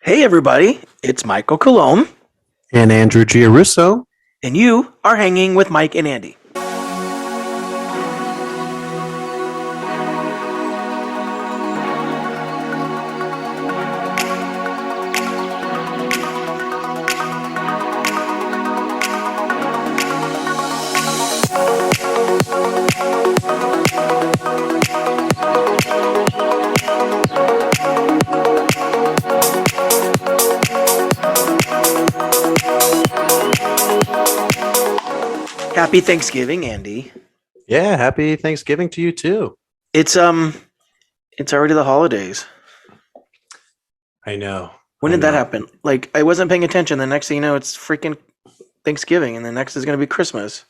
Hey everybody, it's Michael Colomb, And Andrew Giarusso. and you are hanging with Mike and Andy. Happy Thanksgiving, Andy. Yeah, happy Thanksgiving to you too. It's it's already the holidays. I know. When I did that know. happen? Like I wasn't paying attention. The next thing you know, it's freaking Thanksgiving, and the next is going to be Christmas.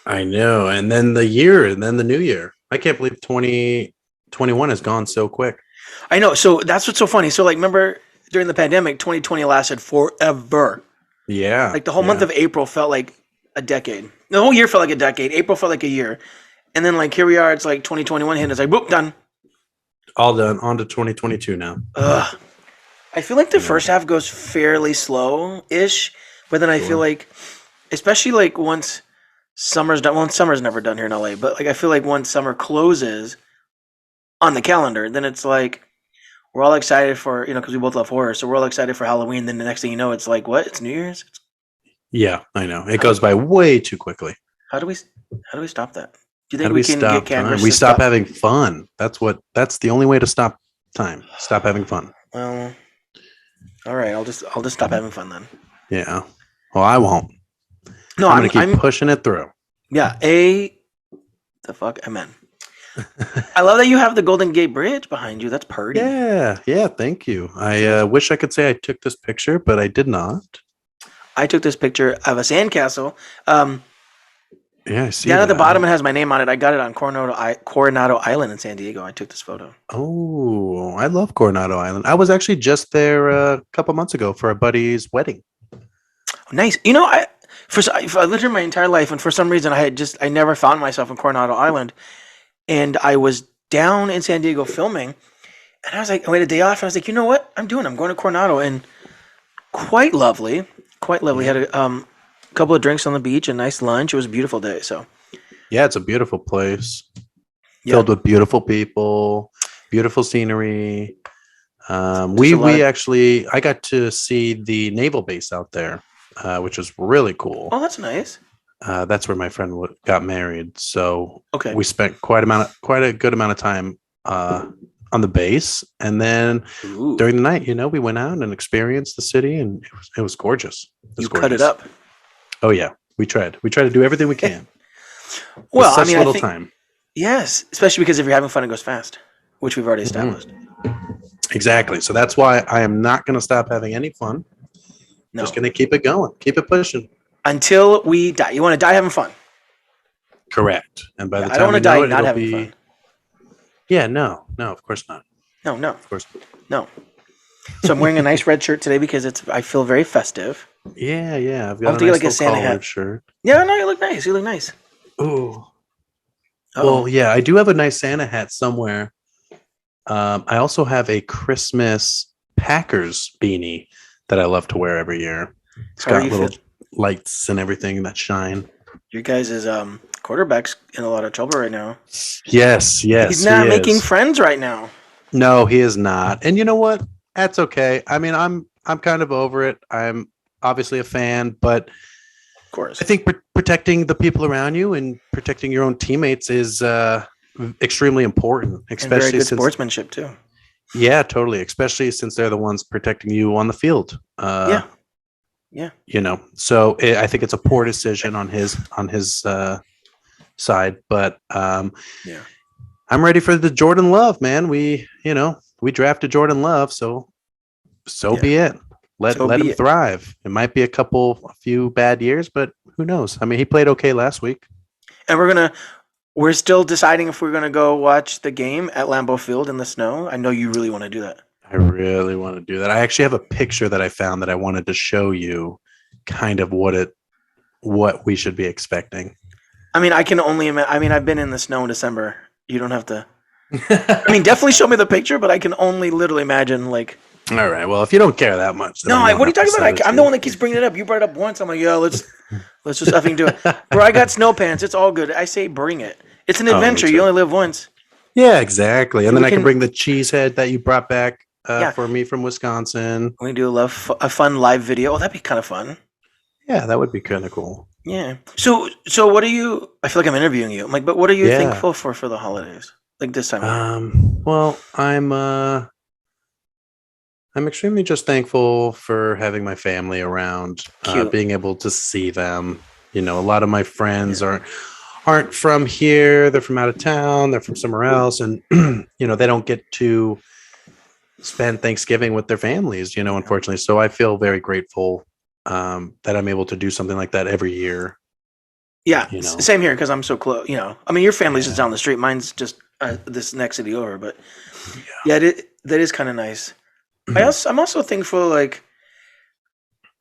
I know. And then the year and then the new year. I can't believe 2021 has gone so quick. I know. So that's what's so funny. So like, remember during the pandemic, 2020 lasted forever. Yeah. Like the whole month Yeah. of April felt like a decade. The whole year felt like a decade. April felt like a year. And then like here we are, it's like 2021 hit. It's like boop, done. All done. On to 2022 now. Ugh. I feel like the Yeah. first half goes fairly slow-ish, but then I feel Sure. like, especially like once summer's done. Well, summer's never done here in LA, but like I feel like once summer closes on the calendar, then it's like we're all excited for because we both love horror, so we're all excited for Halloween. Then the next thing you know, it's like what? It's New Year's. Yeah, I know. It How do, goes by way too quickly. how do we how do we stop that? Do you How think do we we can get stop time? Congress We to stop stop? having fun. That's the only way to stop time. Stop having fun. Well, all right. I'll just stop having fun then. Yeah. Well, I won't. No, I'm I'm gonna keep I'm pushing it through. yeah. The fuck, amen. I love that you have the Golden Gate Bridge behind you. That's pretty. Yeah, yeah, thank you. I wish I could say I took this picture, but I did not. I took this picture of a sandcastle. Yeah, I see Down at the bottom, that. it has my name on it. I got it on Coronado Island in San Diego. I took this photo. Oh, I love Coronado Island. I was actually just there a couple months ago for a buddy's wedding. Nice. I lived here my entire life, and for some reason, I never found myself in Coronado Island, and I was down in San Diego filming, and I was like, I had a day off. And I was like, you know what? I'm going to Coronado, and quite lovely, quite lovely. Had Yeah. a couple of drinks on the beach, a nice lunch. It was a beautiful day. So Yeah, it's a beautiful place yeah, filled with beautiful people, beautiful scenery. just We a lot we of. actually I got to see the naval base out there, which was really cool. Oh, that's nice. That's where my friend got married. So Okay. we spent quite a good amount of time on the base, and then Ooh, during the night, we went out and experienced the city, and it was gorgeous. It was you cut it gorgeous. up. Oh yeah, we tried. We tried to do everything we can with Well, I such mean, I little think time. yes, especially because if you're having fun, it goes fast, which we've already Mhm. established. Exactly. So that's why I am not going to stop having any fun. No, Just going to keep it going, keep it pushing. until we die. You want to die having fun? Correct. And by Yeah, the I don't time want we to die know it, not it'll having be. fun. Yeah. No. No. Of course not. No, no, Of course. no. So I'm wearing a nice red shirt today because I feel very festive. Yeah. Yeah. I've I'll got have a to get nice like a little Santa collared hat. shirt. Yeah, no, you look nice. You look nice. Ooh. Oh, Well, yeah, I do have a nice Santa hat somewhere. I also have a Christmas Packers beanie that I love to wear every year. It's how are got you little feel? lights and everything that shine. Your guys' quarterback's in a lot of trouble right now. Yes, He's yes, he not making is. friends right now. No, he is not. And you know what? That's okay. I mean, I'm kind of over it. I'm obviously a fan, but Of course, I think protecting the people around you and protecting your own teammates is extremely important, and very especially good since sportsmanship too. yeah, totally, especially since they're the ones protecting you on the field. Yeah, yeah, So I think it's a poor decision on his side, but yeah. I'm ready for the Jordan Love, man. We drafted Jordan Love, so Yeah. be it. Let So let be him it. thrive. It might be a few bad years, but who knows? I mean, he played okay last week. And we're still deciding if we're gonna go watch the game at Lambeau Field in the snow. I know you really want to do that. I really want to do that. I actually have a picture that I found that I wanted to show you, kind of what we should be expecting. I mean, I can only imagine. I mean, I've been in the snow in December. You don't have to. I mean, definitely show me the picture, but I can only literally imagine like All right. Well, if you don't care that much, then No, I what won't are you have to talking about? send it I'm to the you. one that keeps bringing it up. You brought it up once. I'm like, yeah, let's just effing do it, bro. I got snow pants. It's all good. I say bring it. It's an Oh, me adventure. You too. only live once. Yeah, exactly. And And then we I can can, bring the cheese head that you brought back yeah, for me from Wisconsin. we can do a fun live video. Oh, that'd be kind of fun. Yeah, that would be kind of cool. Yeah. So what are you? I feel like I'm interviewing you. I'm like, but what are you Yeah. thankful for the holidays? Like this time of year. Well, I'm extremely just thankful for having my family around, Cute. being able to see them. You know, a lot of my Yeah. friends aren't from here. They're from out of town. They're from somewhere else, and they don't get to spend Thanksgiving with their families. Unfortunately. So I feel very grateful that I'm able to do something like that every year. Yeah. You know, Same here because I'm so close. I mean, your family's just yeah, down the street. Mine's just this next city over. But yeah, yeah, that is kind of nice. I'm also thankful like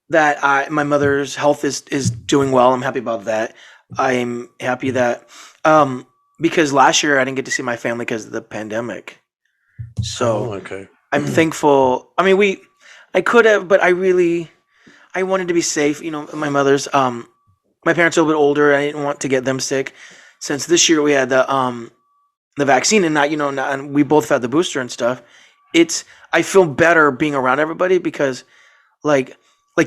that my mother's health is doing well. I'm happy about that. I'm happy that um because last year I didn't get to see my family because of the pandemic. Oh, So okay. I'm thankful. I mean, I could have, but I wanted to be safe. My mother's my parents are a little bit older. I didn't want to get them sick. Since this year we had the vaccine and not not, and we both had the booster and stuff. It's I feel better being around everybody because like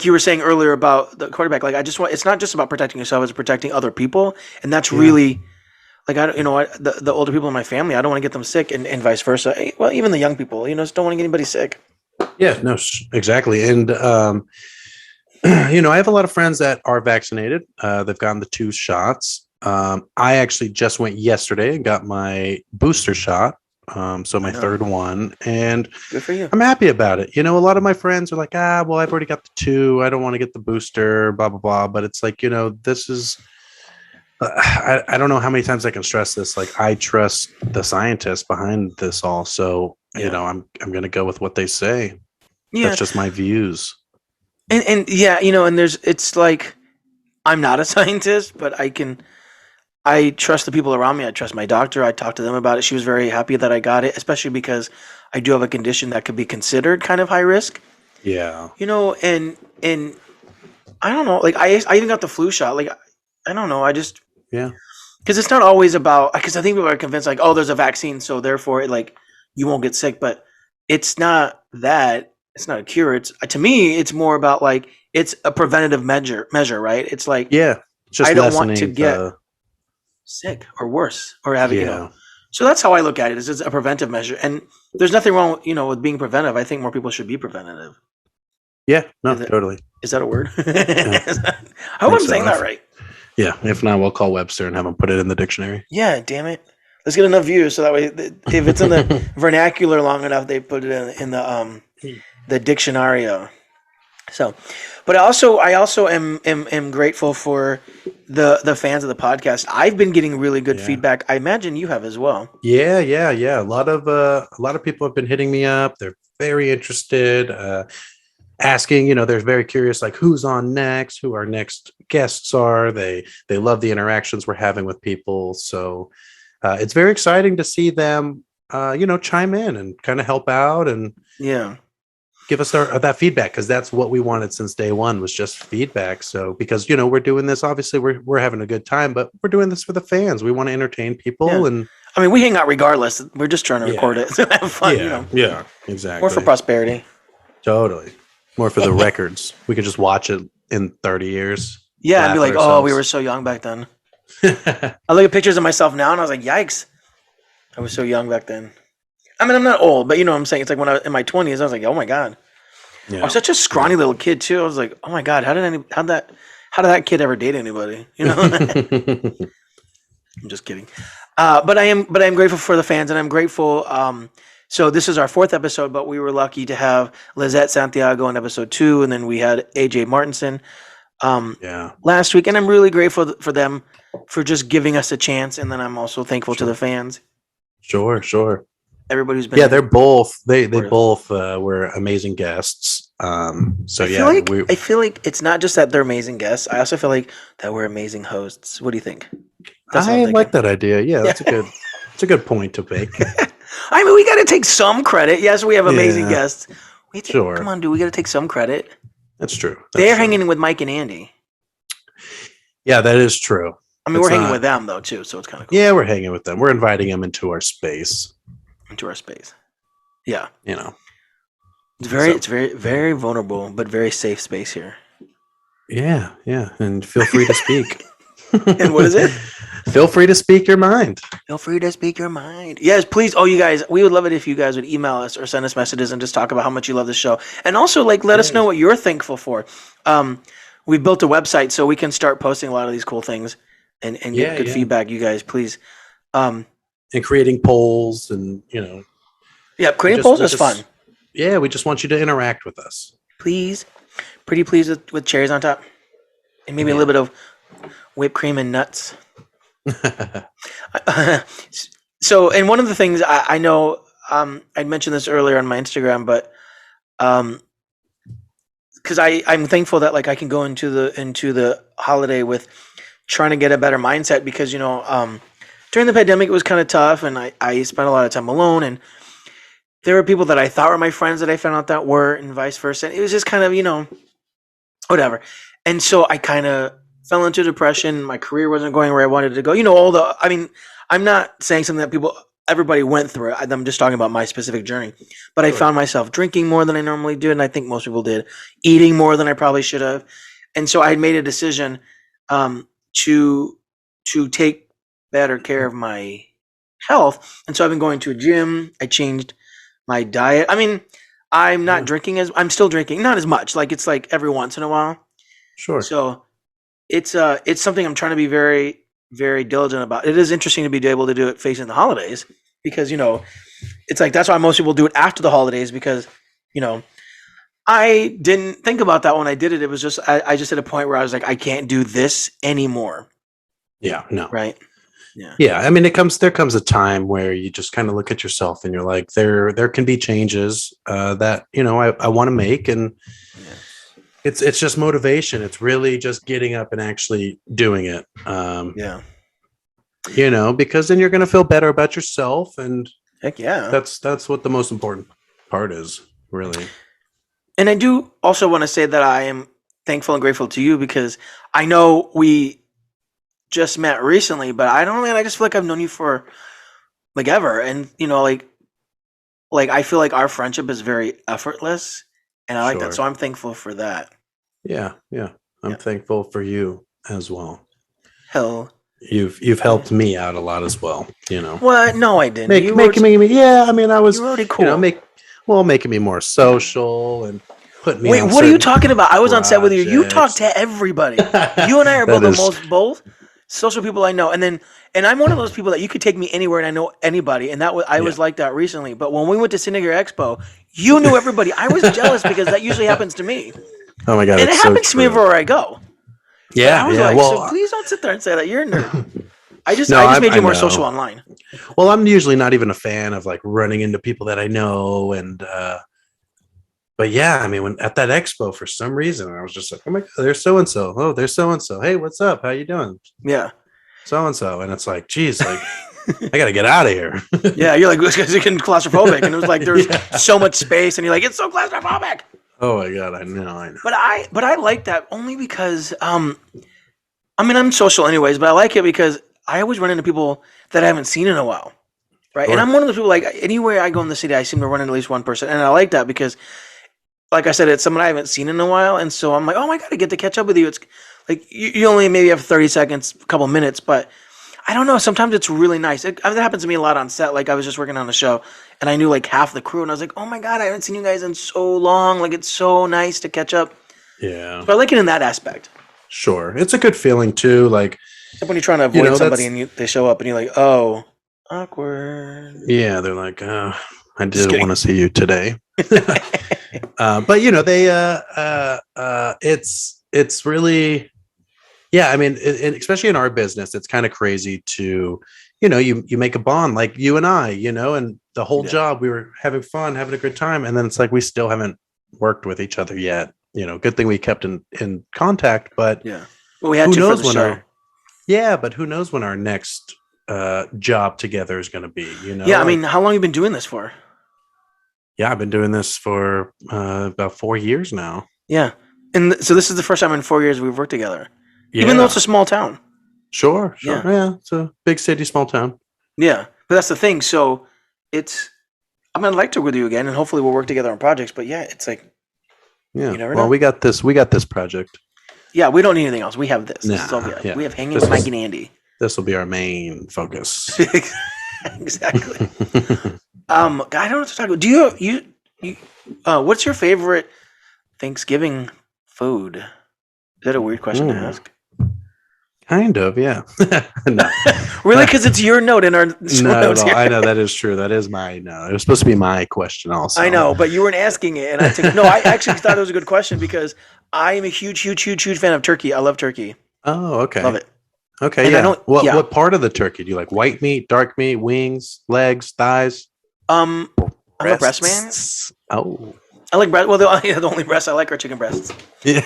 you were saying earlier about the quarterback. Like I just want it's not just about protecting yourself; it's protecting other people, and that's Yeah. really like the older people in my family. I don't want to get them sick, and vice versa. Well, even the young people, just don't want to get anybody sick. Yeah, no, exactly. And, I have a lot of friends that are vaccinated. They've gotten the 2 shots. I actually just went yesterday and got my booster shot. So I my know. third one, and Good for you. I'm happy about it. A lot of my friends are like, well, I've already got the 2. I don't want to get the booster, blah, blah, blah. But it's like, this is, I don't know how many times I can stress this. Like, I trust the scientists behind this all. So, Yeah. I'm going to go with what they say. Yeah. That's just my views. And yeah, and it's like I'm not a scientist, but I trust the people around me. I trust my doctor. I talked to them about it. She was very happy that I got it, especially because I do have a condition that could be considered kind of high risk. Yeah. And I don't know, like I even got the flu shot. Like I don't know, I just Yeah. because it's not always about because I think people are convinced like, oh, there's a vaccine, so therefore like you won't get sick, but it's not that. It's not a cure. It's to me, it's more about like it's a preventative measure, right? It's like Yeah. I Just don't want to lessening get the, sick or worse or have it. yeah. So that's how I look at it. Is it's a preventive measure, and there's nothing wrong, with being preventive. I think more people should be preventative. Yeah. No, Is that, totally. is that a word? Yeah. I I hope think I'm so. saying that right. Yeah. If not, we'll call Webster and have him put it in the dictionary. Yeah, damn it. Let's get enough views so that way, if it's in the vernacular long enough, they put it in the dictionario. So, but I also am grateful for the fans of the podcast. I've been getting really good Yeah. feedback. I imagine you have as well. Yeah, yeah, yeah. A lot of people have been hitting me up. They're very interested, asking, they're very curious, like who's on next, who our next guests are. They love the interactions we're having with people. So it's very exciting to see them chime in and kind of help out and Yeah, give us that feedback, because that's what we wanted since day one, was just feedback. So because we're doing this, obviously we're having a good time, but we're doing this for the fans. We want to entertain yeah. people. And I mean, we hang out regardless. We're just trying to record yeah, it to have fun. yeah, More for exactly. prosperity. Totally. More for the records. We could just watch it in 30 years, Yeah, and be laugh at like, oh, we were ourselves. so young back then. I look at pictures of myself now, and I was like, yikes, I was so young back then. I mean, I'm not old, but you know what I'm saying. It's like when I was in my 20s, I was like, oh my god, I Yeah. was such a scrawny little kid too. I was like, oh my god, how did that kid ever date anybody? I'm just kidding. But I am grateful for the fans, and I'm grateful. So this is our fourth episode, but we were lucky to have Lizette Santiago in episode 2, and then we had AJ Martinson Yeah. last week, and I'm really grateful for them for just giving us a chance. And then I'm also thankful to the Sure. fans, Sure. Sure. everybody who's Yeah, been. they're both they Supportive. both were amazing guests. So I yeah, feel I mean, like I feel like it's not just that they're amazing guests. I also feel like that we're amazing hosts. What do you think? That's what I'm I like thinking. that idea. Yeah, Yeah. it's a good point to make. I mean, we got to take some credit. Yes, we have amazing Yeah. guests. Come Sure. on, dude. We got to take some credit. That's true. That's They're true. hanging with Mike and Andy. Yeah, that is true. I mean, It's we're hanging not. with them though too, so it's kind of cool. Yeah, we're hanging with them. We're inviting them into our space. Into our space. Yeah, You know. So it's very, very vulnerable, but very safe space here. yeah, yeah, and feel free to speak. And what is it? Feel free to speak your mind. Feel free to speak your mind. Yes, please. Oh, you guys, we would love it if you guys would email us or send us messages and just talk about how much you love the show. And also, like, let us know what you're thankful for. We built a website so we can start posting a lot of these cool things and get good feedback. You guys, please. And creating polls and, Yeah, creating polls is fun. Yeah, we just want you to interact with us. Please. Pretty please with cherries on top. And maybe a little bit of whipped cream and nuts. So, and one of the things I know, I'd mentioned this earlier on my Instagram, but because I'm thankful that like I can go into the holiday with trying to get a better mindset because during the pandemic it was kind of tough and I spent a lot of time alone and there were people that I thought were my friends that I found out that were and vice versa. And it was just kind of whatever. And so I kind of fell into depression. My career wasn't going where I wanted to go. I'm not saying something that everybody went through. I'm just talking about my specific journey. But I found myself drinking more than I normally do, and I think most people did, eating more than I probably should have. And so I had made a decision to take better care of my health. And so I've been going to a gym. I changed my diet. I mean, I'm not drinking I'm still drinking, not as much. Like it's like every once in a while. Sure. So it's something I'm trying to be very, very diligent about. It is interesting to be able to do it facing the holidays because, it's like, that's why most people do it after the holidays because, I didn't think about that when I did it. It was just, I just hit a point where I was like, I can't do this anymore. Yeah, no. Right. Yeah. I mean, there comes a time where you just kind of look at yourself and you're like, there can be changes that, I want to make. And it's just motivation. It's really just getting up and actually doing it. Because then you're going to feel better about yourself. And heck yeah, that's what the most important part is, really. And I do also want to say that I am thankful and grateful to you because I know we just met recently, but I just feel like I've known you for like ever. And, like I feel like our friendship is very effortless and I like that. So I'm thankful for that. Yeah. Yeah. I'm thankful for you as well. Hell. You've helped me out a lot as well, Well, no, I didn't. I was, you were already cool. Making me more social and put me. Wait, what are you talking about? I was on set with you. You talk to everybody. You and I are both social people I know. And I'm one of those people that you could take me anywhere and I know anybody. And I was like that recently. But when we went to Cinegear Expo, you knew everybody. I was jealous because that usually happens to me. Oh my God. And it happens to me everywhere I go. Yeah. I was so please don't sit there and say that you're a nerd. I just made you more social online. Well, I'm usually not even a fan of like running into people that I know. And, but yeah, I mean, when at that expo, for some reason, I was just like, oh my God, there's so-and-so. Oh, there's so-and-so. Hey, what's up? How you doing? Yeah. So-and-so. And it's like, geez, like, I got to get out of here. Yeah. You're like, because you're getting claustrophobic. And it was like, there's so much space. And you're like, it's so claustrophobic. Oh my God. I know. But I like that only because, I'm social anyways, but I like it because I always run into people that I haven't seen in a while. Right. Sure. And I'm one of those people, like anywhere I go in the city, I seem to run into at least one person. And I like that because, like I said, it's someone I haven't seen in a while. And so I'm like, oh my God, I get to catch up with you. It's like, you only maybe have 30 seconds, a couple minutes, but I don't know. Sometimes it's really nice. That happens to me a lot on set. Like I was just working on a show and I knew like half the crew and I was like, oh my God, I haven't seen you guys in so long. Like it's so nice to catch up. Yeah. So I like it in that aspect. Sure. It's a good feeling too. Like when you're trying to avoid somebody and they show up and you're like, oh, awkward. Yeah. They're like, I didn't want to see you today. But it's really, yeah. I mean, especially in our business, it's kind of crazy to, you make a bond like you and I, and the whole job we were having fun, having a good time. And then it's like, we still haven't worked with each other yet. Good thing we kept in contact, but well, we had to for the show. But who knows when our next job together is going to be, Yeah. I mean, how long have you been doing this for? Yeah, I've been doing this for about 4 years now. Yeah. And so this is the first time in 4 years we've worked together, even though it's Yeah, a small town. sure, sure. Yeah. Yeah, it's a big city, small town. Yeah. But that's the thing. So it's, I'm going to like to work with you again and hopefully we'll work together on projects. But yeah, it's like, Yeah. you never Well, know. we got this. We got this project. Yeah. We don't need anything else. We have this. This is all we Nah, have. yeah. We have hanging This with Mike is and Andy. this will be our main focus. Exactly. I don't know what to talk about. What's your favorite Thanksgiving food? Is that a weird question to Hmm. ask? Kind of, yeah. No. Really? Because it's your note in our show Not at notes all. here. I know that is true. That is my no. It was supposed to be my question I also. know, but you weren't asking it, and I took no. I actually thought it was a good question because I am a huge, huge, huge, huge fan of turkey. I love turkey. Oh, Love okay. it. Okay, And I yeah. don't. What Yeah. what part of the turkey do you like? White meat, dark meat, wings, legs, thighs, Um, I'm a breast man. breasts? Oh. I like breast. Well, the only breasts I like are chicken breasts. Yeah.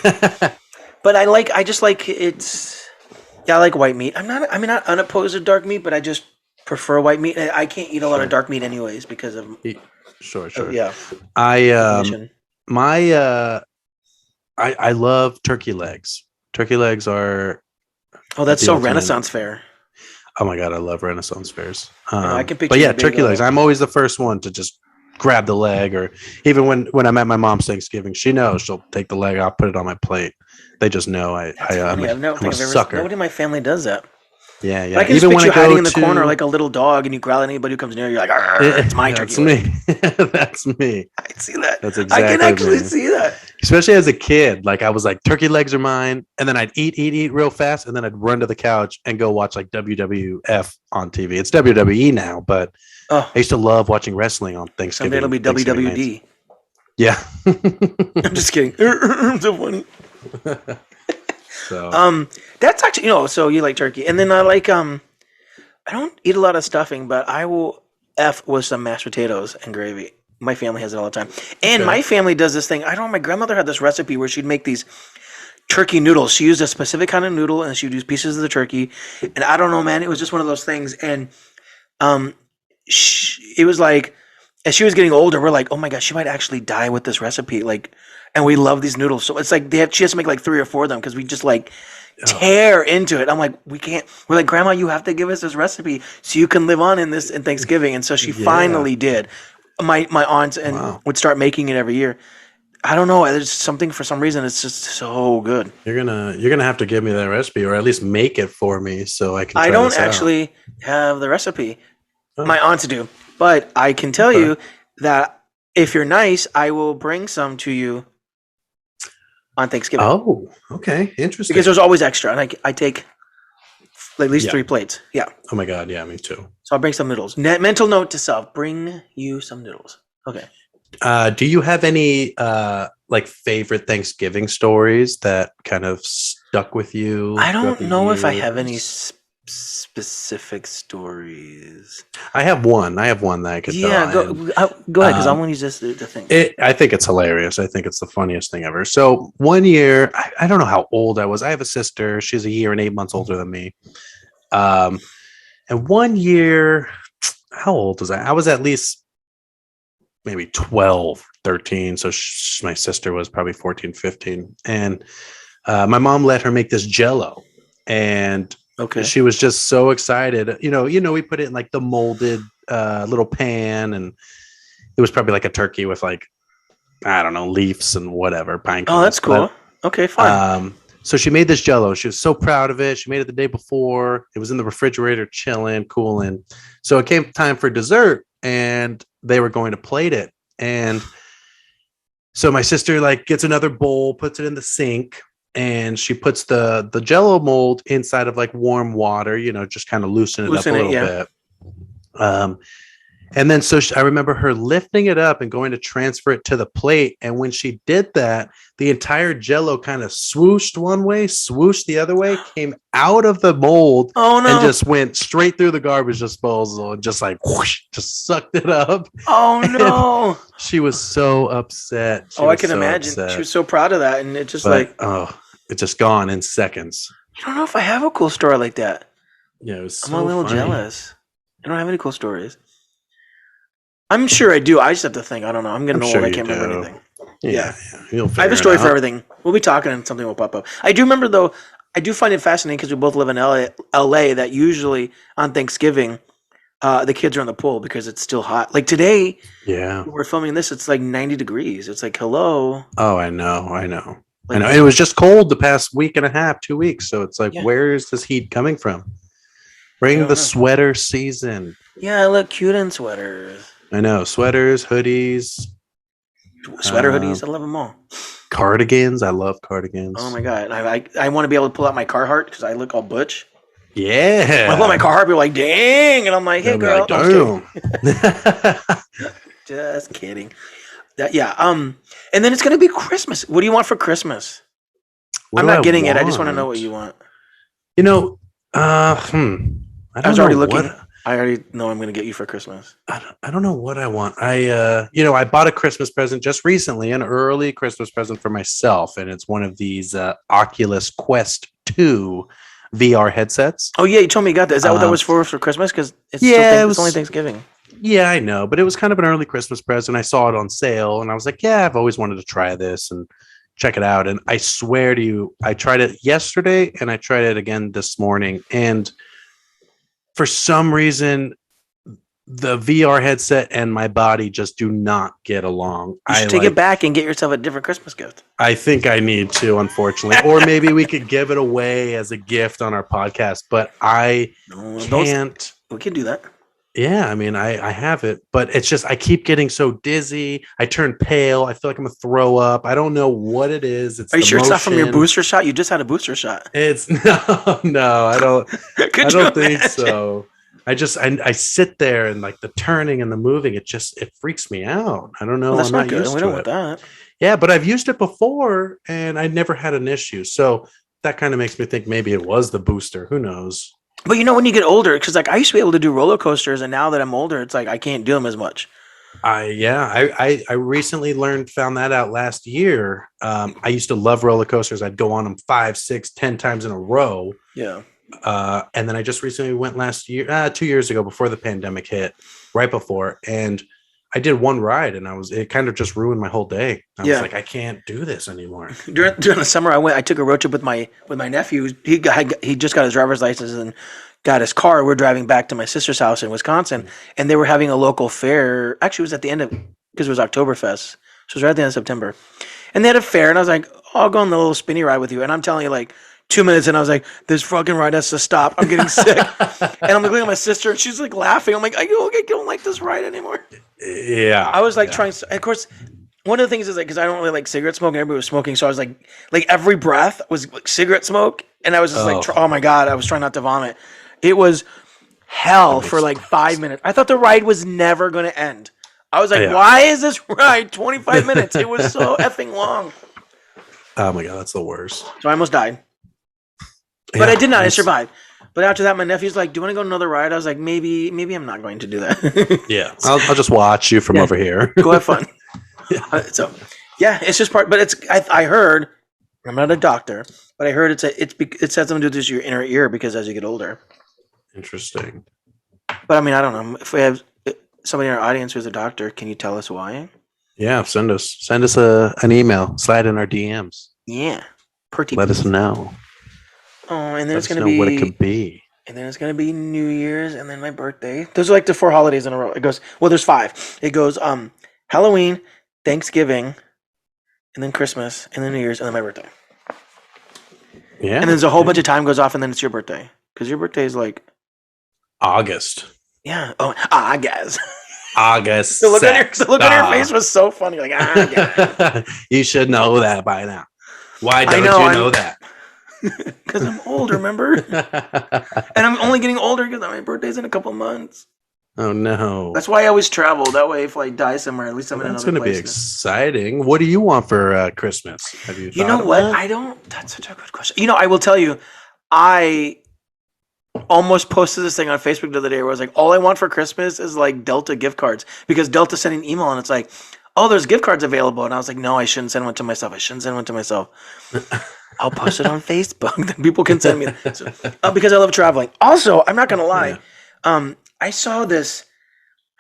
But I just like it's. Yeah, I like white meat. I'm not unopposed to dark meat, but I just prefer white meat. I can't eat a lot of Sure. dark meat anyways because of, Sure, sure. yeah, I definition. my I love turkey legs. Turkey legs are Oh, that's the so ultimate. Renaissance fair. Oh my god, I love Renaissance fairs. I know. I can But picture yeah, your big. turkey legs. I'm always the first one to just grab the leg, or even when I'm at my mom's Thanksgiving, she knows she'll take the leg. I'll put it on my plate. They just know That's funny. I don't I'm a think I've ever. sucker. Nobody in my family does that. Yeah, But I yeah. can just Even when picture I you hiding go in the corner to, like a little dog, and you growl at anybody who comes near. You're like, "Arr, it's my turkey that's leg." me. That's me. I see that. That's I can exactly actually me. see that. Especially as a kid, like I was like, turkey legs are mine, and then I'd eat real fast, and then I'd run to the couch and go watch like WWF on TV. It's WWE now, but Oh, I used to love watching wrestling on someday it'll be Thanksgiving nights. WWD. Yeah. I'm just kidding. So funny. So Um, that's actually so you like turkey, and then I like I don't eat a lot of stuffing, but I will f with some mashed potatoes and gravy. My family has it all the time, and okay. my family does this thing. I don't know. My grandmother had this recipe where she'd make these turkey noodles. She used a specific kind of noodle, and she would use pieces of the turkey. And I don't know, man. It was just one of those things. And um, it was like as she was getting older, we're like, oh my gosh, she might actually die with this recipe. Like, and we love these noodles. So it's like she has to make like 3 or 4 of them because we just like Oh, tear into it. I'm like, we can't. We're like, Grandma, you have to give us this recipe so you can live on in this in Thanksgiving. And so she yeah. finally did. My aunts and Wow. would start making it every year. I don't know. There's something for some reason. It's just so good. You're gonna have to give me that recipe, or at least make it for me so I can I try don't this out. actually have the recipe. Oh, My aunts do, but I can tell okay. you that if you're nice, I will bring some to you on Thanksgiving Oh, okay. because Interesting. there's always extra, and I take at least Yeah. 3 plates. Yeah, Oh my god. Yeah, me too. so I'll bring some noodles. Mental note to self: bring you some noodles. Okay. Do you have any like favorite Thanksgiving stories that kind of stuck with you I throughout don't the know if I have any years? specific stories. I have one that I could tell, Yeah, and go ahead because I um, want to use this to think. I think it's hilarious. I think it's the funniest thing ever. So one year, I don't know how old I was. I have a sister. She's a year and 8 months older than me. Um, and one year, how old was I? I was at least maybe 12, 13. So my sister was probably 14, 15. And my mom let her make this jello. And Okay. she was just so excited. We put it in like the molded little pan, and it was probably like a turkey with like, I don't know, leaves and whatever, pine Oh, cones. that's cool. Okay, fun. So she made this jello. She was so proud of it. She made it the day before. It was in the refrigerator, chilling, cooling. So it came time for dessert, and they were going to plate it. And so my sister like gets another bowl, puts it in the sink, and she puts the jello mold inside of like warm water, just kind of loosen it up a Loosen it, little yeah. bit. Um, and then I remember her lifting it up and going to transfer it to the plate. And when she did that, the entire jello kind of swooshed one way, swooshed the other way, came out of the mold, Oh and no. just went straight through the garbage disposal and just like whoosh, just sucked it up. Oh And no. she was so upset. She Oh, I was can so imagine. She upset. was so proud of that, and it just But like it's just gone in seconds. I don't know if I have a cool story like that. Yeah, it was I'm a so little funny. jealous. I don't have any cool stories. I'm sure I do. I just have to think. I don't know. I'm getting I'm old. sure I you can't remember do. anything. Yeah, Yeah. yeah. You'll I have a figure it story for out. everything. We'll be talking and something will pop up. I do remember, though, I do find it fascinating because we both live in LA that usually on Thanksgiving, the kids are in the pool because it's still hot. Like today, Yeah. we're filming this, it's like 90 degrees. It's like, hello. Oh, I know. I know. I Like, know. It was just cold the past week and a half, 2 weeks. So it's like, yeah, where is this heat coming from? I Bring don't the know. sweater season. Yeah, I look cute in sweaters. I know. Sweaters, hoodies, Sweater uh, hoodies, I love them all. cardigans. I love Oh cardigans. my God. I want to be able to pull out my Carhartt because I look all butch. When I pull out my Yeah. Carhartt, people are like, dang. And I'm like, hey, They'll be like, girl. No, I'm just kidding. damn. Just kidding. Yeah. And then it's gonna be Christmas. What do you want for Christmas? What I'm do I not getting it. I just want to know what want? you want. You know, I I don't was know already what looking. I already know I'm gonna get you for Christmas. I don't know what I want. I bought a Christmas present just recently, an early Christmas present for myself, and it's one of these Oculus Quest 2 VR headsets. Oh yeah, you told me you got that. Is that what that Um, was for Christmas? Because yeah, it it's only was. Thanksgiving. Yeah, I know, but it was kind of an early Christmas present. I saw it on sale, and I was like, "Yeah, I've always wanted to try this and check it out." And I swear to you, I tried it yesterday, and I tried it again this morning, and for some reason the VR headset and my body just do not get along. You should take it back and get yourself a different Christmas gift. I think I need to, unfortunately, or maybe we could give it away as a gift on our podcast, but I No, those can't. we can do that. Yeah, I mean, I have it, but it's just I keep getting so dizzy. I turn pale. I feel like I'm gonna throw up. I don't know what it is. It's Are you the sure it's not from your motion. booster shot? You just had a booster shot. It's no, I don't. I Could you don't think imagine? so. I sit there and like the turning and the moving, it freaks me out. I don't Well, know. that's I'm not not good. used We don't to want it. that. Yeah, but I've used it before and I never had an issue. So that kind of makes me think maybe it was the booster. Who knows? But you know, when you get older, because like I used to be able to do roller coasters, and now that I'm older, it's like I can't do them as much. I recently found that out last year. I used to love roller coasters. I'd go on them 5, 6, 10 times in a row. Yeah. And then I just recently went last year, 2 years ago, before the pandemic hit, right before, and I did one ride, and it kind of just ruined my whole day. I was Yeah. like, I can't do this anymore. During the summer, I took a road trip with my nephew. He just got his driver's license and got his car. We're driving back to my sister's house in Wisconsin, and they were having a local fair. Actually, it was at the end of because it was Oktoberfest, so it was right at the end of September. And they had a fair, and I was like, oh, I'll go on the little spinny ride with you. And I'm telling you, like 2 minutes, and I was like, this fucking ride has to stop. I'm getting sick. And I'm looking at my sister, and she's like laughing. I'm like, I don't like this ride anymore. Yeah, I was like yeah. trying. Of course, one of the things is like because I don't really like cigarette smoke, and everybody was smoking, so I was like every breath was like cigarette smoke, and I was just like, oh my god, I was trying not to vomit. It was hell for like 5 minutes. I thought the ride was never going to end. I was like, Yeah. why is this ride 25 minutes? It was so effing long. Oh my god, that's the worst. So I almost died, but Yeah, I did not. I it's- survived. But after that, my nephew's like, "Do you want to go on another ride?" I was like, "Maybe I'm not going to do that." Yeah, I'll just watch you from Yeah. over here. Go have fun. Yeah. So, yeah, it's just part. But it's I heard. I'm not a doctor, but I heard it has something to do with your inner ear because as you get older. Interesting. But I mean, I don't know if we have somebody in our audience who's a doctor. Can you tell us why? Yeah, send us an email. Slide in our DMs. Yeah, pretty. Let us know. Oh, and then Let it's us gonna know be what it could be. And then it's gonna be New Year's, and then my birthday. Those are like the 4 holidays in a row. It goes there's 5. It goes Halloween, Thanksgiving, and then Christmas, and then New Year's, and then my birthday. Yeah, And then there's a whole bunch of time goes off, and then it's your birthday because your birthday is like August. yeah. Oh, I guess. August. The look on your face was so funny. Like guys. You should know that by now. Why don't know, you know that? Because I'm old, remember? And I'm only getting older because my birthday's in a couple months. Oh no. That's why I always travel. That way, if I die somewhere, at least I'm in That's another going to be place. exciting. What do you want for Christmas? Have you? You know thought of what? that? I don't. That's such a good question. You know, I will tell you, I almost posted this thing on Facebook the other day where I was like, all I want for Christmas is like Delta gift cards because Delta sent an email and it's like, oh, there's gift cards available. And I was like, no, I shouldn't send one to myself. I'll post it on Facebook. Then people can send me because I love traveling. Also, I'm not gonna lie. I saw this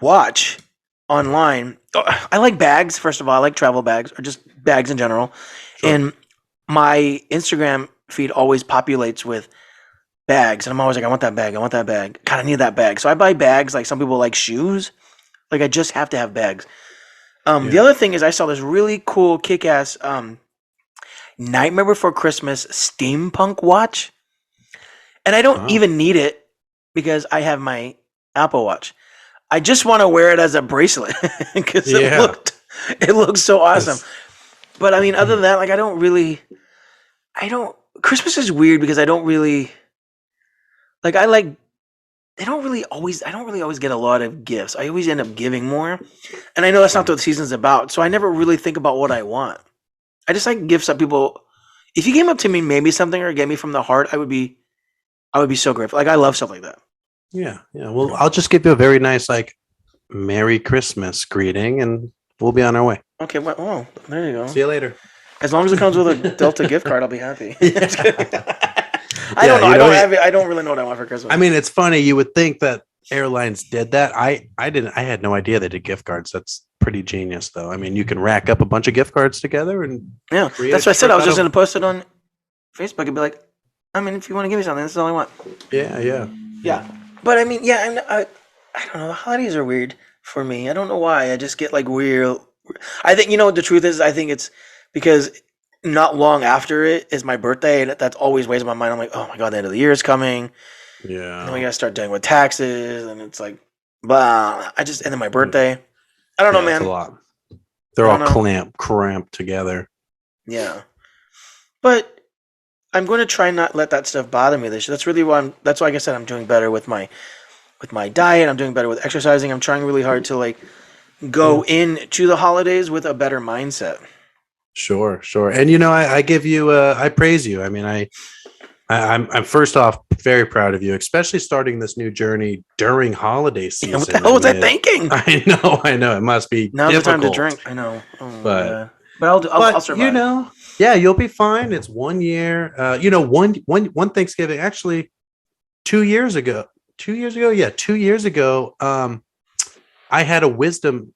watch online. I like bags. First of all, I like travel bags or just bags in general. Sure. And my Instagram feed always populates with bags, and I'm always like, I want that bag. I want that bag. God, I need that bag. So I buy bags. Like some people like shoes. Like I just have to have bags. The Yeah. other thing is I saw this really cool kick-ass Nightmare Before Christmas steampunk watch, and I don't Oh. even need it because I have my Apple Watch. I just want to wear it as a bracelet because Yeah. it looked so awesome. 'Cause- But I mean, other than that, like I don't. Christmas is weird because I don't really like. I don't really always get a lot of gifts. I always end up giving more, and I know that's not what the season's about. So I never really think about what I want. I just like gifts that people. If you came up to me, maybe something or get me from the heart, I would be so grateful. Like I love stuff like that. Yeah. Yeah. Well, I'll just give you a very nice like Merry Christmas greeting, and we'll be on our way. Okay, well, oh, there you go. See you later. As long as it comes with a Delta gift card, I'll be happy. Just kidding. I Yeah, don't know. you I know, don't have it. I don't really know what I want for Christmas. I mean, it's funny. You would think that airlines did that. I didn't. I had no idea they did gift cards. That's pretty genius, though. I mean, you can rack up a bunch of gift cards together and yeah, create that's a what I said. trip I was out just of. going to post it on Facebook and be like, I mean, if you want to give me something, this is all I want. Yeah, yeah. Yeah, but I mean, yeah, I don't know. The holidays are weird for me. I don't know why. I just get like weird. I think you know what the truth is. I think it's because not long after it is my birthday, and that's always weighs on my mind. I'm like, oh my god, the end of the year is coming. And then we Yeah. gotta start dealing with taxes, and it's like, blah. And then my birthday. I don't know, Yeah, it's a man. lot. I They're all don't know. cramped together. Yeah, but I'm going to try not let that stuff bother me this year. That's really why That's why, like I said, I'm doing better with my diet. I'm doing better with exercising. I'm trying really hard to like Yeah. go into the holidays with a better mindset. Sure, sure. And I give you I praise you. I mean, I'm first off very proud of you, especially starting this new journey during holiday Yeah, what the season. hell was I thinking? I know it must be Now's the time to difficult, drink. I know. Oh my but god. But I'll survive. yeah, you'll be fine. It's 1 year. One Thanksgiving, actually 2 years ago. 2 years ago, yeah, 2 years ago. I had a wisdom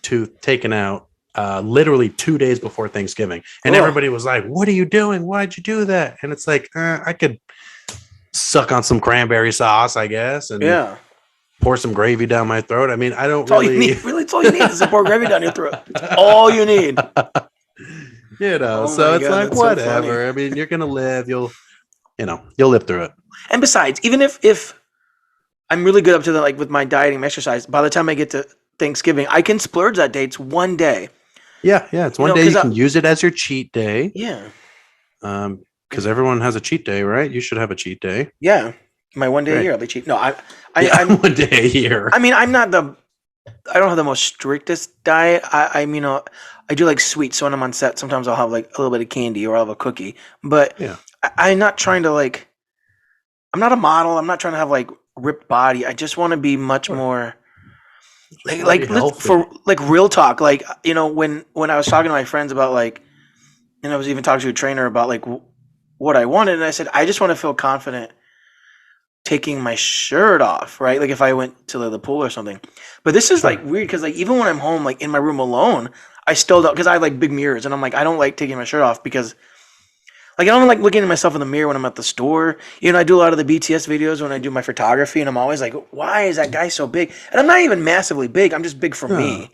tooth taken out literally 2 days before Thanksgiving. And Oh, everybody was like, what are you doing? Why'd you do that? And it's like, I could suck on some cranberry sauce, I guess, and yeah. pour some gravy down my throat. I mean, I don't That's all you really, need. Really, it's all you need is to pour gravy down your throat. It's all you need. Oh so my it's god, like, that's so funny. whatever. I mean, you're going to live, you'll live through it. And besides, even if I'm really good up to the like with my dieting and exercise, by the time I get to Thanksgiving, I can splurge that day. It's one day. Yeah. Yeah. It's You one know, day because you can use it as your cheat day. yeah, Because everyone has a cheat day, right? You should have a cheat day. yeah, my one day a Great. year I'll be cheap. No, Yeah, I'm. one day a year. I mean, I don't have the most strictest diet. I do like sweets. So when I'm on set, sometimes I'll have like a little bit of candy or I'll have a cookie. But Yeah. I'm not trying to like. I'm not a model. I'm not trying to have like ripped body. I just want to be much Sure. more Just wanna be healthy. for like real talk. Like when I was talking to my friends about like, and I was even talking to a trainer about like what I wanted, and I said I just want to feel confident taking my shirt off, right? Like if I went to the pool or something. But this is Sure. like weird because like even when I'm home, like in my room alone, I still don't because I have like big mirrors, and I'm like I don't like taking my shirt off because like I don't like looking at myself in the mirror when I'm at the store. I do a lot of the BTS videos when I do my photography, and I'm always like, why is that guy so big? And I'm not even massively big. I'm just big for Yeah. me,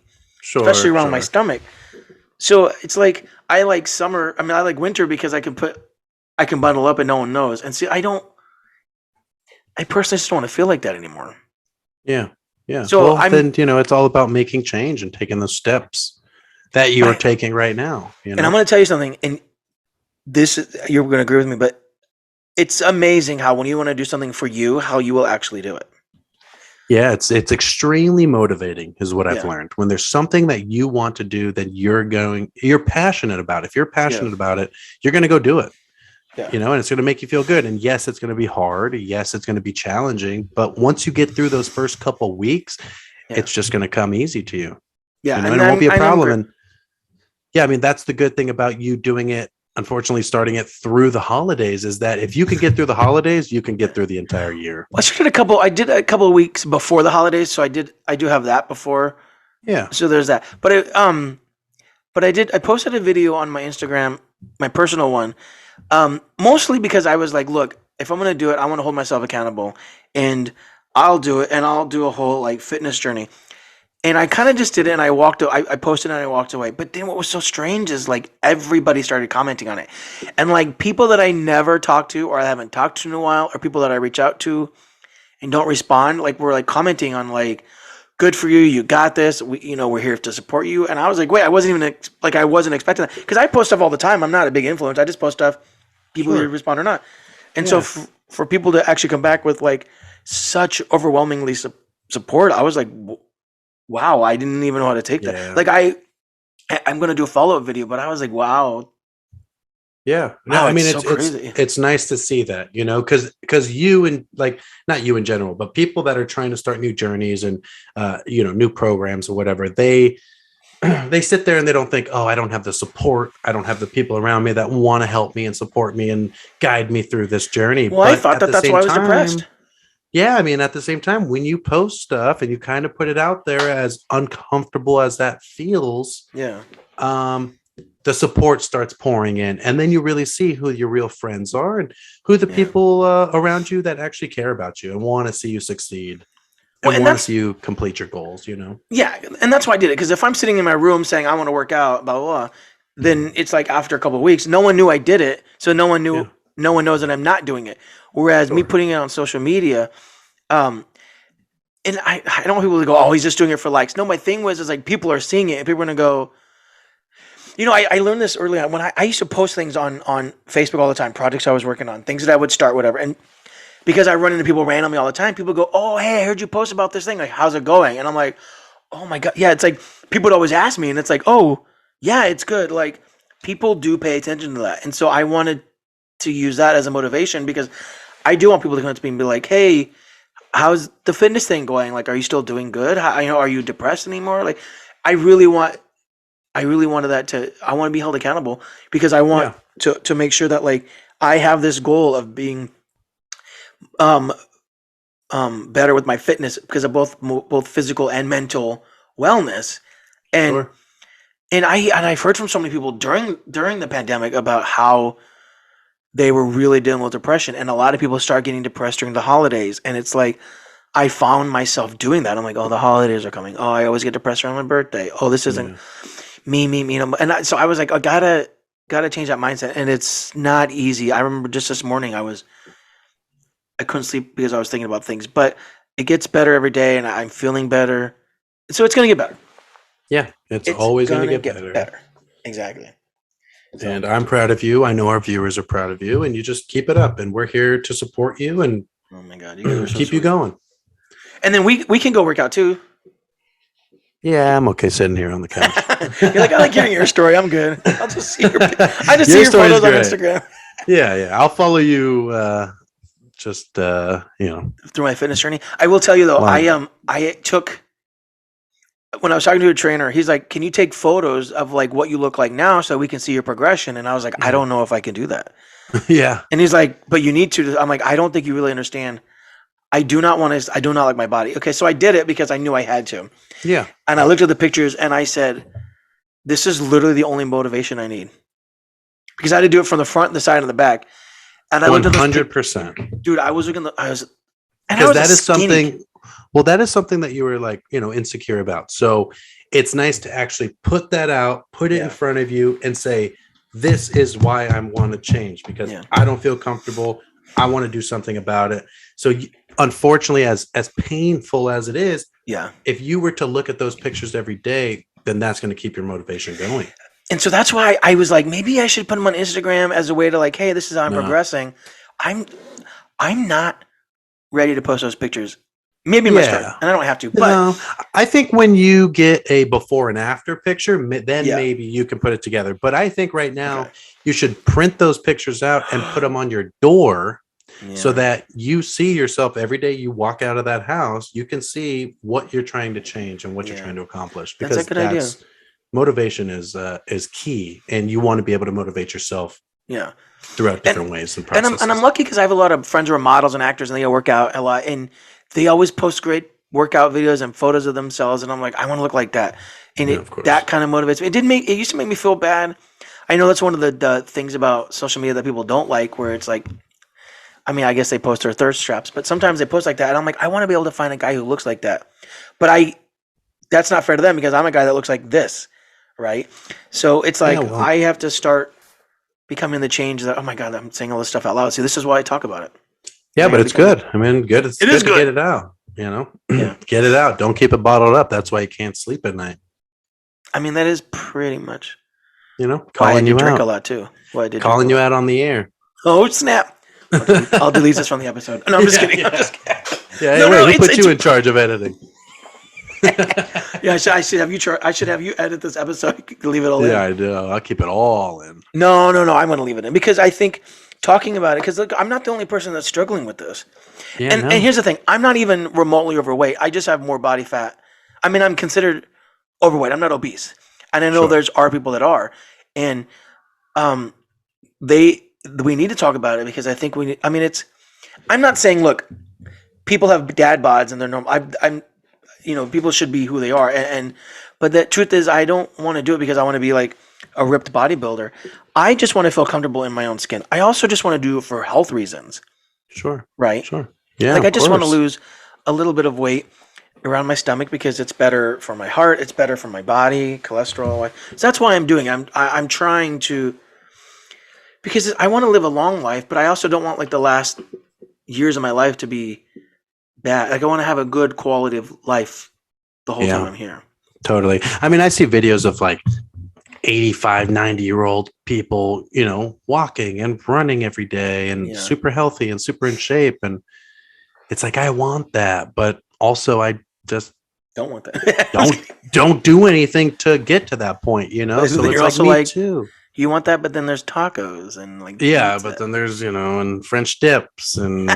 especially Sure, around my sure. stomach. So it's like I like summer. I mean, I like winter because I can bundle up and no one knows. And see, I don't. I personally just don't want to feel like that anymore. Yeah. Yeah. So Well, I'm, then, it's all about making change and taking the steps that you are I, taking right now, and I'm going to tell you something, and you're going to agree with me, but it's amazing how when you want to do something for you, how you will actually do it. Yeah, it's extremely motivating is what I've Yeah, learned. When there's something that you want to do that you're passionate about. If you're yeah, passionate about it, you're going to go do it. yeah, And it's going to make you feel good. And yes, it's going to be hard. Yes, it's going to be challenging. But once you get through those first couple weeks, yeah, it's just going to come easy to you. yeah. And it won't be a problem. And yeah, I mean, that's the good thing about you doing it. Unfortunately, starting it through the holidays is that if you can get through the holidays, you can get through the entire year. I did a couple of weeks before the holidays, so I do have that before. Yeah. So there's that. But I posted a video on my Instagram, my personal one, mostly because I was like, look, if I'm gonna do it, I want to hold myself accountable, and I'll do it, and I'll do a whole like fitness journey. And I kind of just did it, and I posted it, and I walked away. But then what was so strange is like everybody started commenting on it, and like people that I never talked to or I haven't talked to in a while, or people that I reach out to and don't respond, like were like commenting on like, good for you, you got this. We're here to support you. And I was like, wait, I wasn't even I wasn't expecting that because I post stuff all the time. I'm not a big influencer. I just post stuff, people either Sure. respond or not. And so Yeah. for people to actually come back with like such overwhelmingly support, I was like, wow, I didn't even know how to take that. Yeah. Like I'm gonna do a follow up video, but I was like, wow, Yeah. No, wow, I it's mean so crazy. it's nice to see that, because you and like not you in general, but people that are trying to start new journeys and new programs or whatever, they they sit there and they don't think, oh, I don't have the support. I don't have the people around me that want to help me and support me and guide me through this journey. Well, I But thought at that the that's why same I was depressed. time, yeah, I mean, at the same time, when you post stuff and you kind of put it out there, as uncomfortable as that feels, Yeah. um, the support starts pouring in, and then you really see who your real friends are and who the Yeah. people around you that actually care about you and want to see you succeed Well, and and want to that's see you complete your goals. Yeah, and that's why I did it. Because if I'm sitting in my room saying I want to work out, blah blah blah, then it's like after a couple of weeks, no one knew I did it, so Yeah, no one knows that I'm not doing it. Whereas me sure. putting it on social media, um, and I don't want people to go, oh, he's just doing it for likes. No, my thing was is like people are seeing it, and people are gonna go. I learned this early on when I used to post things on Facebook all the time, projects I was working on, things that I would start, whatever, and because I run into people randomly all the time, people go, oh, hey, I heard you post about this thing, like how's it going? And I'm like, oh my god, yeah, it's like people would always ask me, and it's like, oh, yeah, it's good. Like people do pay attention to that, and so I wanted to use that as a motivation because I do want people to come up to me and be like, hey, how's the fitness thing going? Like, are you still doing good? Are you depressed anymore? Like, I really want, I really wanted that to, I want to be held accountable because I want Yeah, to make sure that like I have this goal of being um better with my fitness because of both physical and mental wellness. And sure. I've heard from so many people during the pandemic about how they were really dealing with depression, and a lot of people start getting depressed during the holidays. And it's like I found myself doing that. I'm like, oh, the holidays are coming. Oh, I always get depressed around my birthday. Oh, this isn't Yeah, me. So I was like, I gotta change that mindset, and it's not easy. I remember just this morning I couldn't sleep because I was thinking about things, but it gets better every day, and I'm feeling better. So it's gonna get better. yeah. It's It's always going to gonna get get better. better. Exactly. So And I'm proud of you. I know our viewers are proud of you, and you just keep it up. And we're here to support you and oh my god, you guys are so keep you sweet. going. And then we can go work out too. Yeah, I'm okay sitting here on the couch. You're like, I like hearing your story. I'm good. I'll just see I just see Your your story's photos on great. Instagram Yeah. I'll follow you. Just through my fitness journey. I will tell you though, long. I took when I was talking to a trainer, he's like, "Can you take photos of like what you look like now so we can see your progression?" And I was like, "I don't know if I can do that." Yeah. And he's like, "But you need to." I'm like, "I don't think you really understand. I do not want to. I do not like my body." Okay, so I did it because I knew I had to. Yeah. And I looked at the pictures and I said, "This is literally the only motivation I need." Because I had to do it from the front, the side, and the back. And I looked at those pictures, 100%. dude. I was looking. And I Because was a that is skinny something, well, that is something that you were like, insecure about. So it's nice to actually put that out, put it in Yeah. front of you and say, this is why I want to change because Yeah. I don't feel comfortable. I want to do something about it. So unfortunately, as painful as it is, Yeah. if you were to look at those pictures every day, then that's going to keep your motivation going. And so that's why I was like, maybe I should put them on Instagram as a way to like, hey, this is how I'm No, progressing. I'm I'm not ready to post those pictures. Maybe in my story, yeah. and I don't have to. But No, I think when you get a before and after picture, then yeah, maybe you can put it together. But I think right now okay. you should print those pictures out and put them on your door so Yeah. that you see yourself every day you walk out of that house. You can see what you're trying to change and what you're Yeah. trying to accomplish That's a because good idea. motivation is key, and you want to be able to motivate yourself Yeah. throughout And different ways and and I'm processes. lucky because I have a lot of friends who are models and actors, and they work out a lot, and they always post great workout videos and photos of themselves, and I'm like, I want to look like that, and Yeah, of course. that kind of motivates me. It used to make me feel bad. I know that's one of the things about social media that people don't like, where it's like, I mean, I guess they post their thirst traps, but sometimes they post like that, and I'm like, I want to be able to find a guy who looks like that, but that's not fair to them because I'm a guy that looks like this, right? So it's Yeah, like well, I have to start becoming the change that, oh my god, I'm saying all this stuff out loud. See, this is why I talk about it. yeah, I got but to it's become good. I mean, good. It's It is good to get good. it out. You know, Yeah. get it out. Don't keep it bottled up. That's why you can't sleep at night. I mean, that is pretty much You know, why I calling do you drink a out, lot too. Why I did drink a calling you lot. out on the air. Oh snap! I'll delete this from the episode. No, I'm just Yeah, kidding. I'm yeah, just kidding. yeah. Hey, No, wait, no, who it's put you in charge of editing? yeah. I should have you. I should have you edit this episode. Leave it all Yeah, in. I do. I'll keep it all in. No, no, no. I'm going to leave it in because I think talking about it. Because look, I'm not the only person that's struggling with this. Yeah, And no, here's the thing: I'm not even remotely overweight. I just have more body fat. I mean, I'm considered overweight. I'm not obese, and I know sure, there's are people that are, and um, they we need to talk about it because I think we. Need, I mean, it's. I'm not saying look, people have dad bods and they're normal. I'm people should be who they are, and but the truth is, I don't want to do it because I want to be like a ripped bodybuilder. I just want to feel comfortable in my own skin. I also just want to do it for health reasons, sure, right? sure. Yeah, Like I of just want to course. lose a little bit of weight around my stomach because it's better for my heart, it's better for my body, cholesterol. So that's why I'm doing it. I'm trying to because I want to live a long life, but I also don't want like the last years of my life to be bad. Like I want to have a good quality of life the whole time Yeah, I'm here. totally. I mean, I see videos of like 85, 90-year-old people, walking and running every day and Yeah, super healthy and super in shape. And it's like, I want that, but also I just don't want that. I'm just don't kidding. don't do anything to get to that point, But So then it's you're like also me like, too. you want that, but then there's tacos and like Yeah, but pizza. then there's, and French dips and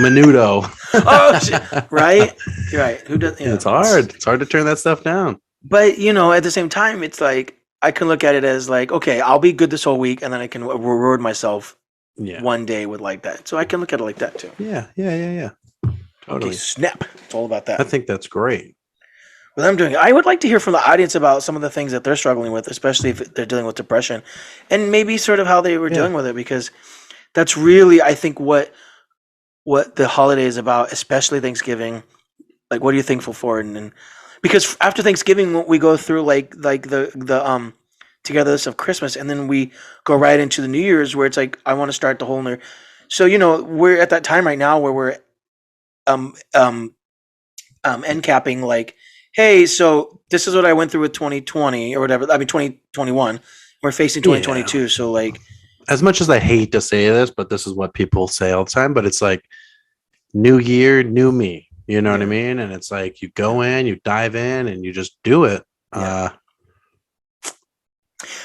menudo. Oh, shit. Right? You're right. Who does? Yeah. It's hard. It's hard to turn that stuff down. But at the same time, it's like I can look at it as like, okay, I'll be good this whole week, and then I can reward myself Yeah. one day with like that. So I can look at it like that too. Yeah. Yeah. Yeah. Yeah. Okay, Totally. snap. It's all about I that. think that's great. Well, I'm doing. I would like to hear from the audience about some of the things that they're struggling with, especially if they're dealing with depression, and maybe sort of how they were Yeah. dealing with it, because that's really, I think, what the holiday is about, especially Thanksgiving. Like, what are you thankful for? And because after Thanksgiving, we go through like the togetherness of Christmas, and then we go right into the New Year's, where it's like I want to start the whole new. So we're at that time right now where we're um um end capping like, hey, so this is what I went through with 2020 or whatever. I mean 2021. We're facing Yeah. 2022. So like, As much as I hate to say this, but this is what people say all the time, but it's like new year, new me. You know what I yeah, mean? And it's like you yeah, go in, you dive in, and you just do it. yeah.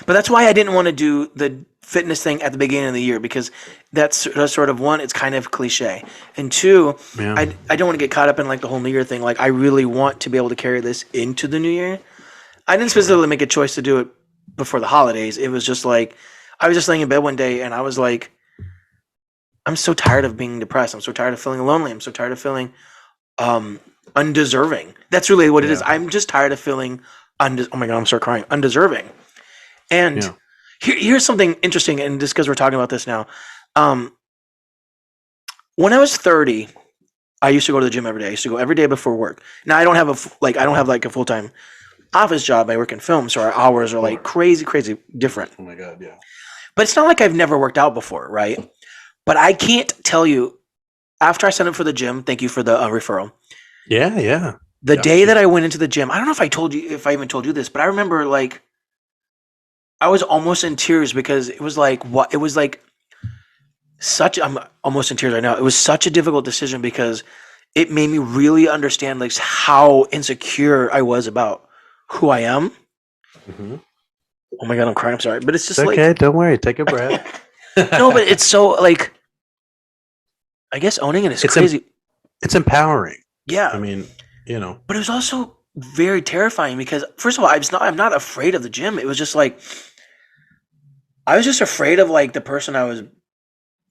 But that's why I didn't want to do the fitness thing at the beginning of the year because that's sort of one, it's kind of cliche, and two, Yeah. I don't want to get caught up in like the whole New Year thing. Like I really want to be able to carry this into the New Year. I didn't Sure. specifically make a choice to do it before the holidays. It was just like I was just laying in bed one day and I was like, I'm so tired of being depressed. I'm so tired of feeling lonely. I'm so tired of feeling um undeserving. That's really what it is. Yeah. I'm just tired of feeling oh my god, I'm start crying. Undeserving. And Yeah. here's something interesting, and just because we're talking about this now, um, when I was 30, I used to go to the gym every day. I used to go every day before work. Now I don't have I don't have like a full time office job. I work in film, so our hours are like Sure. crazy, crazy different. Oh my God. Yeah. But it's not like I've never worked out before, right? But I can't tell you. After I signed up for the gym, thank you for the referral. Yeah. Yeah. The Got day to. that I went into the gym, I don't know if I even told you this, but I remember like I was almost in tears because it was like what it was like I'm almost in tears right now. It was such a difficult decision because it made me really understand like how insecure I was about who I am. Mhm. Oh my god, I'm crying. I'm sorry, but it's It's just like okay. Don't worry. Take a breath. no, but it's so like I guess owning it is it's crazy. it's empowering. I Yeah, mean, but it was also very terrifying because first of all, I'm not afraid of the gym. It was just like I was just afraid of like the person I was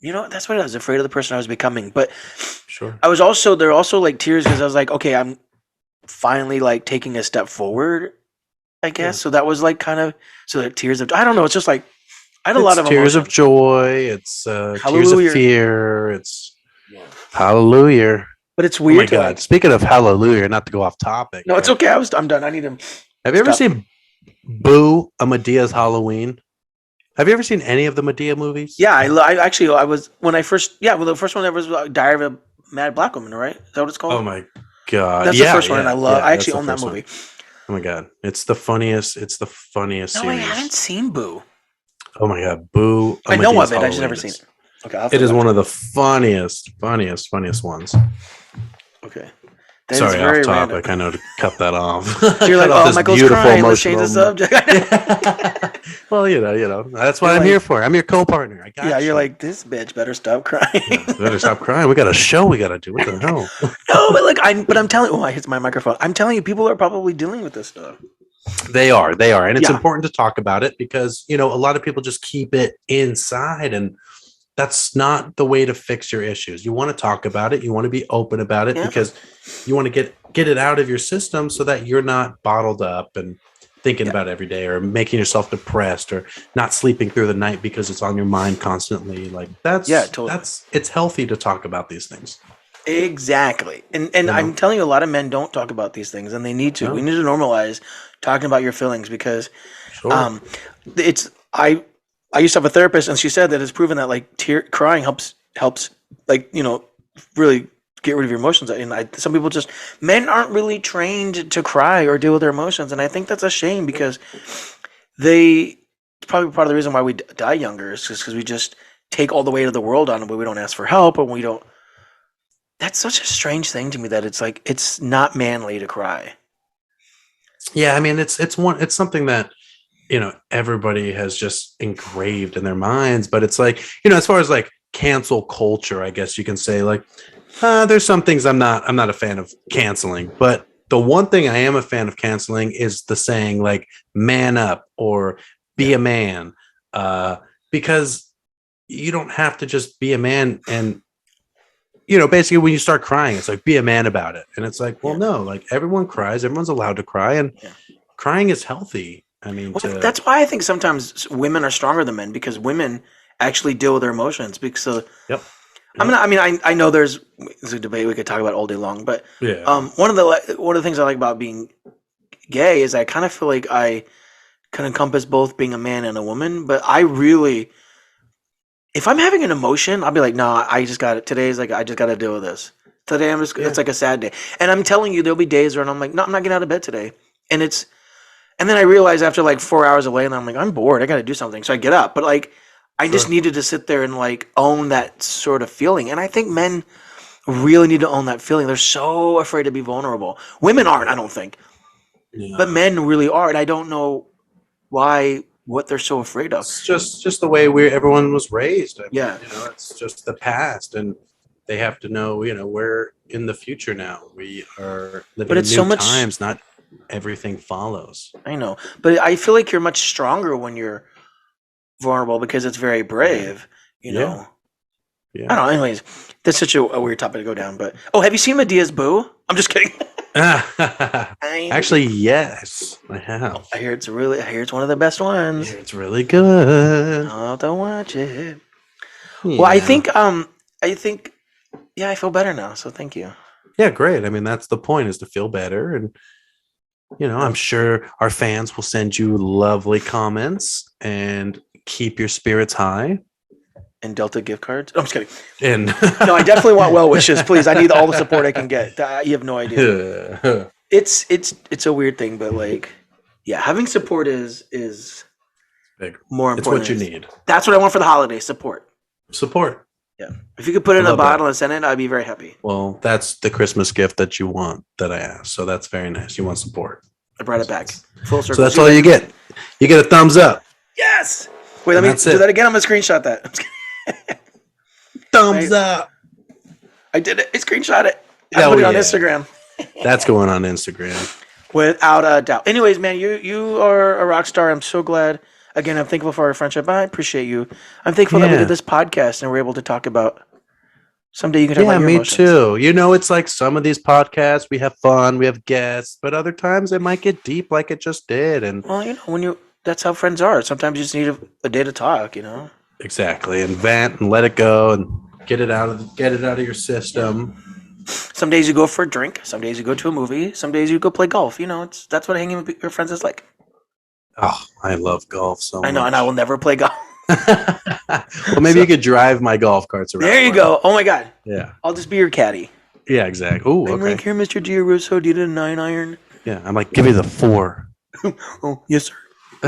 You know, that's what I was afraid of the person I was becoming. But Sure. there are also like tears because I was like, okay, I'm finally like taking a step forward, I Yeah. guess. So that was like kind of, so the tears of, I don't know. It's just like, I had a lot It's of tears of emotion. joy. It's tears of Hallelujah. fear. It's Yeah. hallelujah. But it's Oh my weird to God. like, Speaking of hallelujah, not to go off topic, no, it's but okay. I'm done. I need to have you ever stop. seen Boo, a Medea's Halloween? Have you ever seen any of the Medea movies? Yeah, I actually, I was, when I first, yeah, well, the first one ever was Diary of a Mad Black Woman, right? Is that what it's Oh called? my God. That's the Yeah, first one. And yeah, yeah. I That's actually the own that first one. movie. Oh my God. It's the funniest. It's the funniest No, I haven't series. seen Boo. Oh my God. Boo, a I know Medea's of it. I just never Halloween. seen it. Okay, I'll have It to is watch one it. of the funniest ones. Okay. That is Sorry, off very random. topic. I know to cut that off. You're Cut like, off oh, this Michael's beautiful crying. Let's change the emotional. subject. Yeah. Well, that's what You're I'm here like, for. I'm your co-partner. I yeah, got you're you. like, this bitch better stop crying. Yeah, better stop crying. We got a show we got to do. What the hell? No, but like, I'm telling. Oh, I hit my microphone. I'm telling you, people are probably dealing with this stuff. They are, and it's Yeah, important to talk about it because a lot of people just keep it inside, and that's not the way to fix your issues. You want to talk about it. You want to be open about it yeah, because you want to get it out of your system so that you're not bottled up and thinking yeah, about it every day or making yourself depressed or not sleeping through the night because it's on your mind constantly. Like yeah, that's totally. that's it's healthy to talk about these things. Exactly. And You I'm know? telling you, a lot of men don't talk about these things, and they need to. We No, need to normalize talking about your feelings because sure. um, it's I used to have a therapist, and she said that it's proven that like crying helps like really get rid of your emotions. And some people just men aren't really trained to cry or deal with their emotions, and I think that's a shame because they it's probably part of the reason why we die younger is just because we just take all the weight of the world on, and we don't ask for help, and we don't. That's such a strange thing to me that it's like it's not manly to cry. Yeah, I mean it's something that everybody has just engraved in their minds, but it's like as far as like cancel culture, I guess you can say like there's some things I'm not a fan of canceling, but the one thing I am a fan of canceling is the saying like man up or be Yeah, a man, uh because you don't have to just be a man. And basically when you start crying, it's like be a man about it, and it's like, well, yeah, no, like everyone cries, everyone's allowed to cry, and yeah. crying is healthy. I mean, Well, to that's why I think sometimes women are stronger than men because women actually deal with their emotions. Because Yep. I Yep. mean, I know there's a debate we could talk about all day long, but Yeah. one of the things I like about being gay is I kind of feel like I can encompass both being a man and a woman. But I really, if I'm having an emotion, I'll be like, nah, I just got it. Today's like I just got to deal with this. Today I'm just Yeah. it's like a sad day, and I'm telling you, there'll be days where I'm like, no, I'm not getting out of bed today, and it's and then I realize after like 4 hours of laying there, I'm like, I'm bored. I got to do something. So I get up. But like, I just Sure. needed to sit there and like own that sort of feeling. And I think men really need to own that feeling. They're so afraid to be vulnerable. Women aren't, I Yeah. don't think, but Yeah. men really are. And I don't know why, what they're so afraid of. It's just the way everyone was raised. I mean, Yeah. it's just the past, and they have to know, we're in the future now. We are But living in it's so new much, times. Not everything follows. I know, but I feel like you're much stronger when you're vulnerable because it's very Yeah. brave, you Yeah. know. I Yeah. don't know. Anyways, that's such a weird topic to go down. But oh, have you seen Medea's Boo? I'm just kidding. I Actually, yes, I have. I hear it's one of the best Yeah, ones. it's really good. I'll have to watch it. Well, Yeah. I think yeah, I feel better now. So thank you. Yeah, great. I mean, that's the point, is to feel better. And I'm Um, sure our fans will send you lovely comments and keep your spirits high. and Delta gift cards. Oh, I'm just kidding. And No, I definitely want well wishes. Please, I need all the support I can get. You have no idea. It's a weird thing, but like, yeah, having support is Big. more It's important. what you need. That's what I want for the holidays. Support. Support. Yeah. If you could put it I in a love that. bottle and send it, I'd be very happy. Well, that's the Christmas gift that you want that I asked. So that's very nice. You want support. I brought it back. Full So circle. that's See, all you baby. get. You get a thumbs up. Yes. Wait, let And me that's do it. that again. I'm gonna screenshot that. I'm just kidding. Thumbs up. I did it. I screenshot it. I Oh, put it on yeah. Instagram That's going on Instagram. without a doubt. Anyways, man, you are a rock star. I'm so glad. Again, I'm thankful for our friendship. I appreciate you. I'm thankful that we did Yeah. this podcast and we're able to talk about. Someday you can talk Yeah, about your me emotions. too. It's like some of these podcasts, we have fun, we have guests, but other times it might get deep like it just did. And Well, when you that's how friends are. Sometimes you just need a day to talk. exactly, and vent and let it go and get it out of your Yeah. system. Some days you go for a drink. Some days you go to a movie. Some days you go play golf. That's what hanging with your friends is like. Oh, I love golf so I know, and I will much. never play golf. Well, maybe So you could drive my golf carts around there you for me. go. Oh my God, Yeah. I'll just be your caddy. Yeah, exactly. Oh, I'm like, okay. here, Mr. Giarusso, do you need a 9-iron? Yeah, I'm like, give me the 4. Oh, yes, sir. I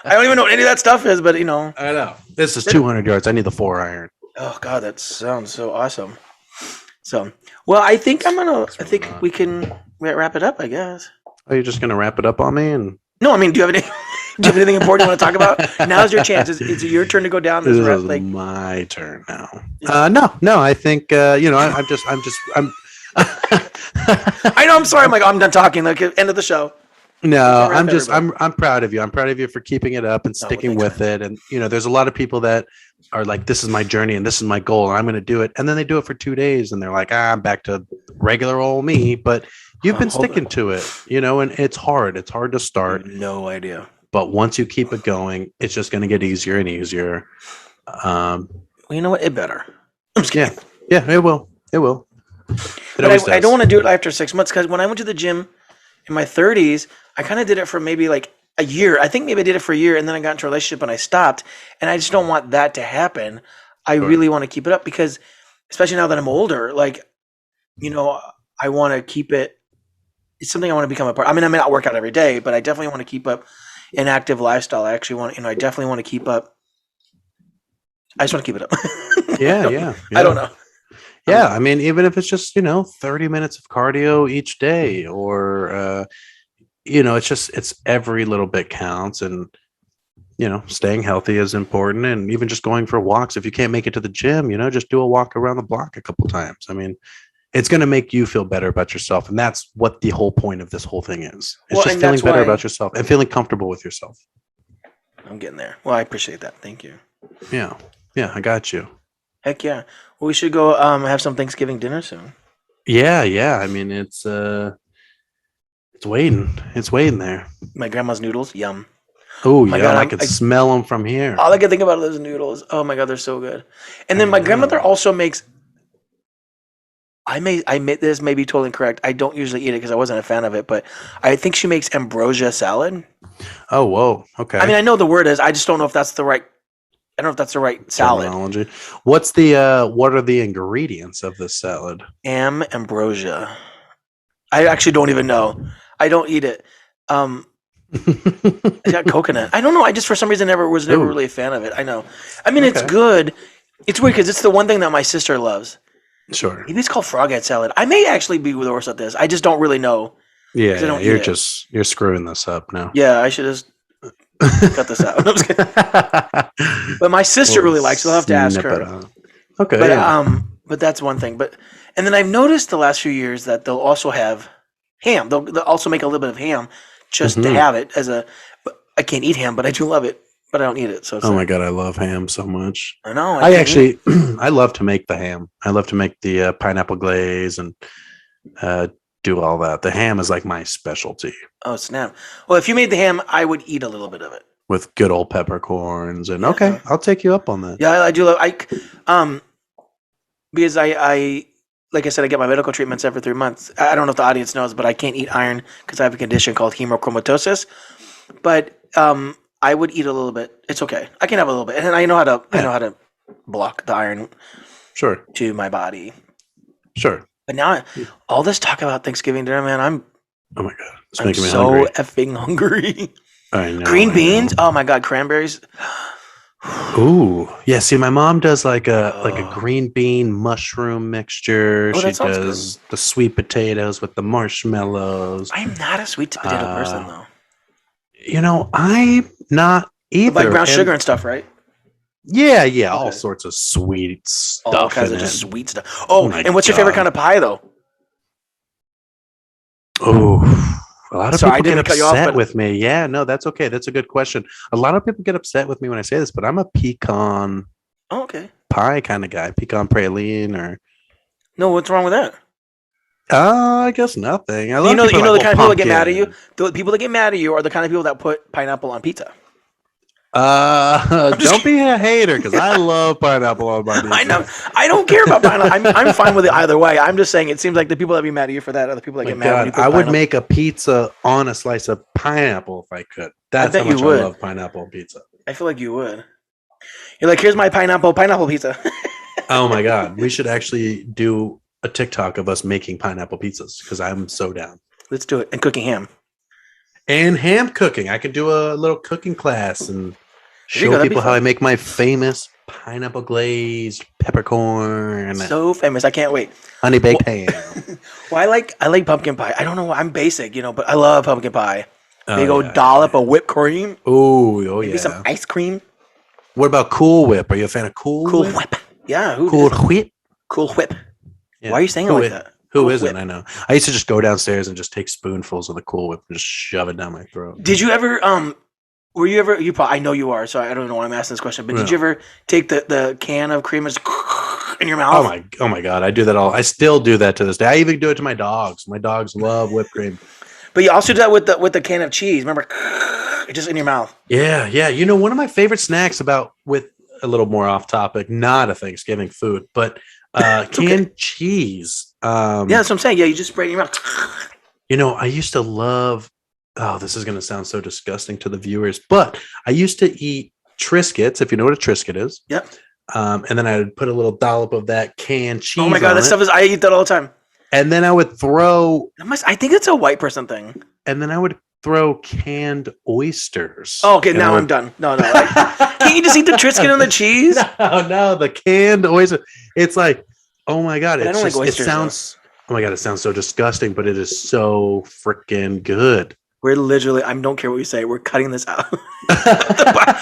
don't even know what any of that stuff is, but I know. This is 200 yards. I need the 4 iron. Oh God, that sounds so awesome. So, well, I think I think we can wrap it up. I guess. Are you just gonna wrap it up on me? And No, I mean, do you have any? Do you have anything important you want to talk about? Now's your chance. It's your turn to go down this this is like. my turn now. No. I think I'm. I know. I'm sorry. I'm like, I'm done talking. Like, end of the show. No, wrap everybody. I'm proud of you. I'm proud of you for keeping it up and well, sticking thanks, with it. And there's a lot of people that are like, this is my journey and this is my goal. And I'm going to do it. And then they do it for 2 days and they're like, I'm back to regular old me. But you've been sticking to it, and it's hard. It's hard to start. No idea. But once you keep it going, it's just going to get easier and easier. Well, you know what? It better. I'm just kidding. Yeah, it will. It will. But I don't want to do it after 6 months because when I went to the gym in my 30s, I kind of did it for maybe like a year. I think maybe I did it for a year and then I got into a relationship and I stopped. And I just don't want that to happen. I really want to keep it up because, especially now that I'm older, like, I want to keep it. It's something I want to become a part. I mean, I may not work out every day, but I definitely want to keep up an active lifestyle. I actually want, I definitely want to keep up. I just want to keep it up. Yeah. I don't know. Yeah, I mean, even if it's just 30 minutes of cardio each day, or it's every little bit counts, and staying healthy is important, and even just going for walks. If you can't make it to the gym, just do a walk around the block a couple times. I mean, it's going to make you feel better about yourself, and that's what the whole point of this whole thing is. It's just feeling better about yourself and feeling comfortable with yourself. I'm getting there. Well, I appreciate that. Thank you. Yeah, I got you. Heck yeah. Well, we should go have some Thanksgiving dinner soon. Yeah. I mean, it's waiting. It's waiting there. My grandma's noodles, yum. Oh yeah, God, I can smell them from here. All I can think about are those noodles. Oh my God, they're so good. And then my grandmother also makes. This may be totally incorrect. I don't usually eat it because I wasn't a fan of it, but I think she makes ambrosia salad. Oh whoa, okay. I mean, I know the word is. I just don't know if that's the right. I don't know if that's the right salad. Terminology. What are the ingredients of this salad? Ambrosia. I actually don't even know. I don't eat it. It's got coconut. I don't know. I just for some reason was never really a fan of it. I know. I mean, it's good. It's weird because it's the one thing that my sister loves. Sure. Maybe it's called froghead salad. I may actually be the worst at this. I just don't really know. Yeah, you're screwing this up now. Yeah, I should just cut this out. I'm just kidding. But my sister really likes it. I'll have to ask her. Okay. But that's one thing. And then I've noticed the last few years that they'll also have ham. They'll also make a little bit of ham just to have it as a. But I can't eat ham, but I do love it. But I don't eat it. So my God, I love ham so much. I know. I actually, I love to make the ham. I love to make the pineapple glaze and do all that. The ham is like my specialty. Oh snap! Well, if you made the ham, I would eat a little bit of it with good old peppercorns. And okay, I'll take you up on that. Yeah, I do love. Because I like I said, I get my medical treatments every 3 months. I don't know if the audience knows, but I can't eat iron because I have a condition called hemochromatosis. But I would eat a little bit. It's okay. I can have a little bit, and I know how to. I know how to block the iron. Sure. To my body. Sure. But now, all this talk about Thanksgiving dinner, man, oh my God, it's making me so effing hungry. I know. Green beans. Oh my God, cranberries. Ooh, yeah. See, my mom does like a green bean mushroom mixture. She does the sweet potatoes with the marshmallows. I'm not a sweet potato person though. I'm not either. Like brown sugar and stuff, right? Yeah, all sorts of sweet stuff. All kinds of just sweet stuff. Oh, and what's your favorite kind of pie though? Oh, A lot of Sorry, I people didn't get mean to cut you off, upset but with me. Yeah, no, that's okay. That's a good question. A lot of people get upset with me when I say this, but I'm a pecan oh, okay. pie kind of guy. Pecan praline or No, what's wrong with that? I guess nothing. A You lot of know, people you are know like, the well, kind of people that get mad at you. pumpkin. The people that get mad at you are the kind of people that put pineapple on pizza. I'm just Don't kidding. be a hater because I love pineapple on my I pizza. know. I don't care about pineapple. I'm fine with it either way. I'm just saying it seems like the people that be mad at you for that are the people that My get mad when God, you I put would pineapple. make a pizza on a slice of pineapple if I could. I That's how bet you much I would. love pineapple pizza. I feel like you would. You're like, here's my pineapple pizza. Oh my God, we should actually do a TikTok of us making pineapple pizzas because I'm so down. Let's do it. And cooking ham. And ham cooking. I could do a little cooking class and There you show go. That'd be people how I fun. make my famous pineapple glazed peppercorn, So famous. I can't wait. honey Well, baked ham. well, I like pumpkin pie. I don't know why I'm basic, but I love pumpkin pie. Oh Big old yeah, yeah, dollop yeah. of whipped cream, Oh maybe some yeah. ice cream. What about Cool Whip? Are you a fan of Cool Cool Whip? whip. Yeah, who Cool isn't? Whip. Cool whip. Why Yeah. are you saying it like that? Who Cool isn't? whip. I know. I used to just go downstairs and just take spoonfuls of the Cool Whip and just shove it down my throat. Did you ever were you ever you probably I know you are, so I don't know why I'm asking this question, but did Yeah. you ever take the can of cream and just in your Oh mouth? my God. I do that all. I still do that to this day. I even do it to my dogs. My dogs love whipped cream. But you also do that with the can of cheese. Remember, just in your mouth. Yeah, yeah. You know, one of my favorite snacks about with a little more off topic, not a Thanksgiving food, but It's okay. canned cheese. Yeah, that's what I'm saying. Yeah, you just spray it in your mouth. You know, I used to love, oh, this is going to sound so disgusting to the viewers, but I used to eat Triscuits, if you know what a Triscuit is. Yep. And then I would put a little dollop of that canned Oh my cheese god, that on it. stuff is. I eat that all the time. And then I would throw, I think it's a white person thing. and then I would throw canned oysters. Oh, okay, And I now I'm would, done. No, no. Can't you just eat the Triscuit and the cheese? no, the canned oyster. It's like, oh my God. But I It's don't like just, it oysters. sounds, oh my God, it sounds so disgusting, but it is so freaking good. We're literally. I don't care what you say. We're cutting this out.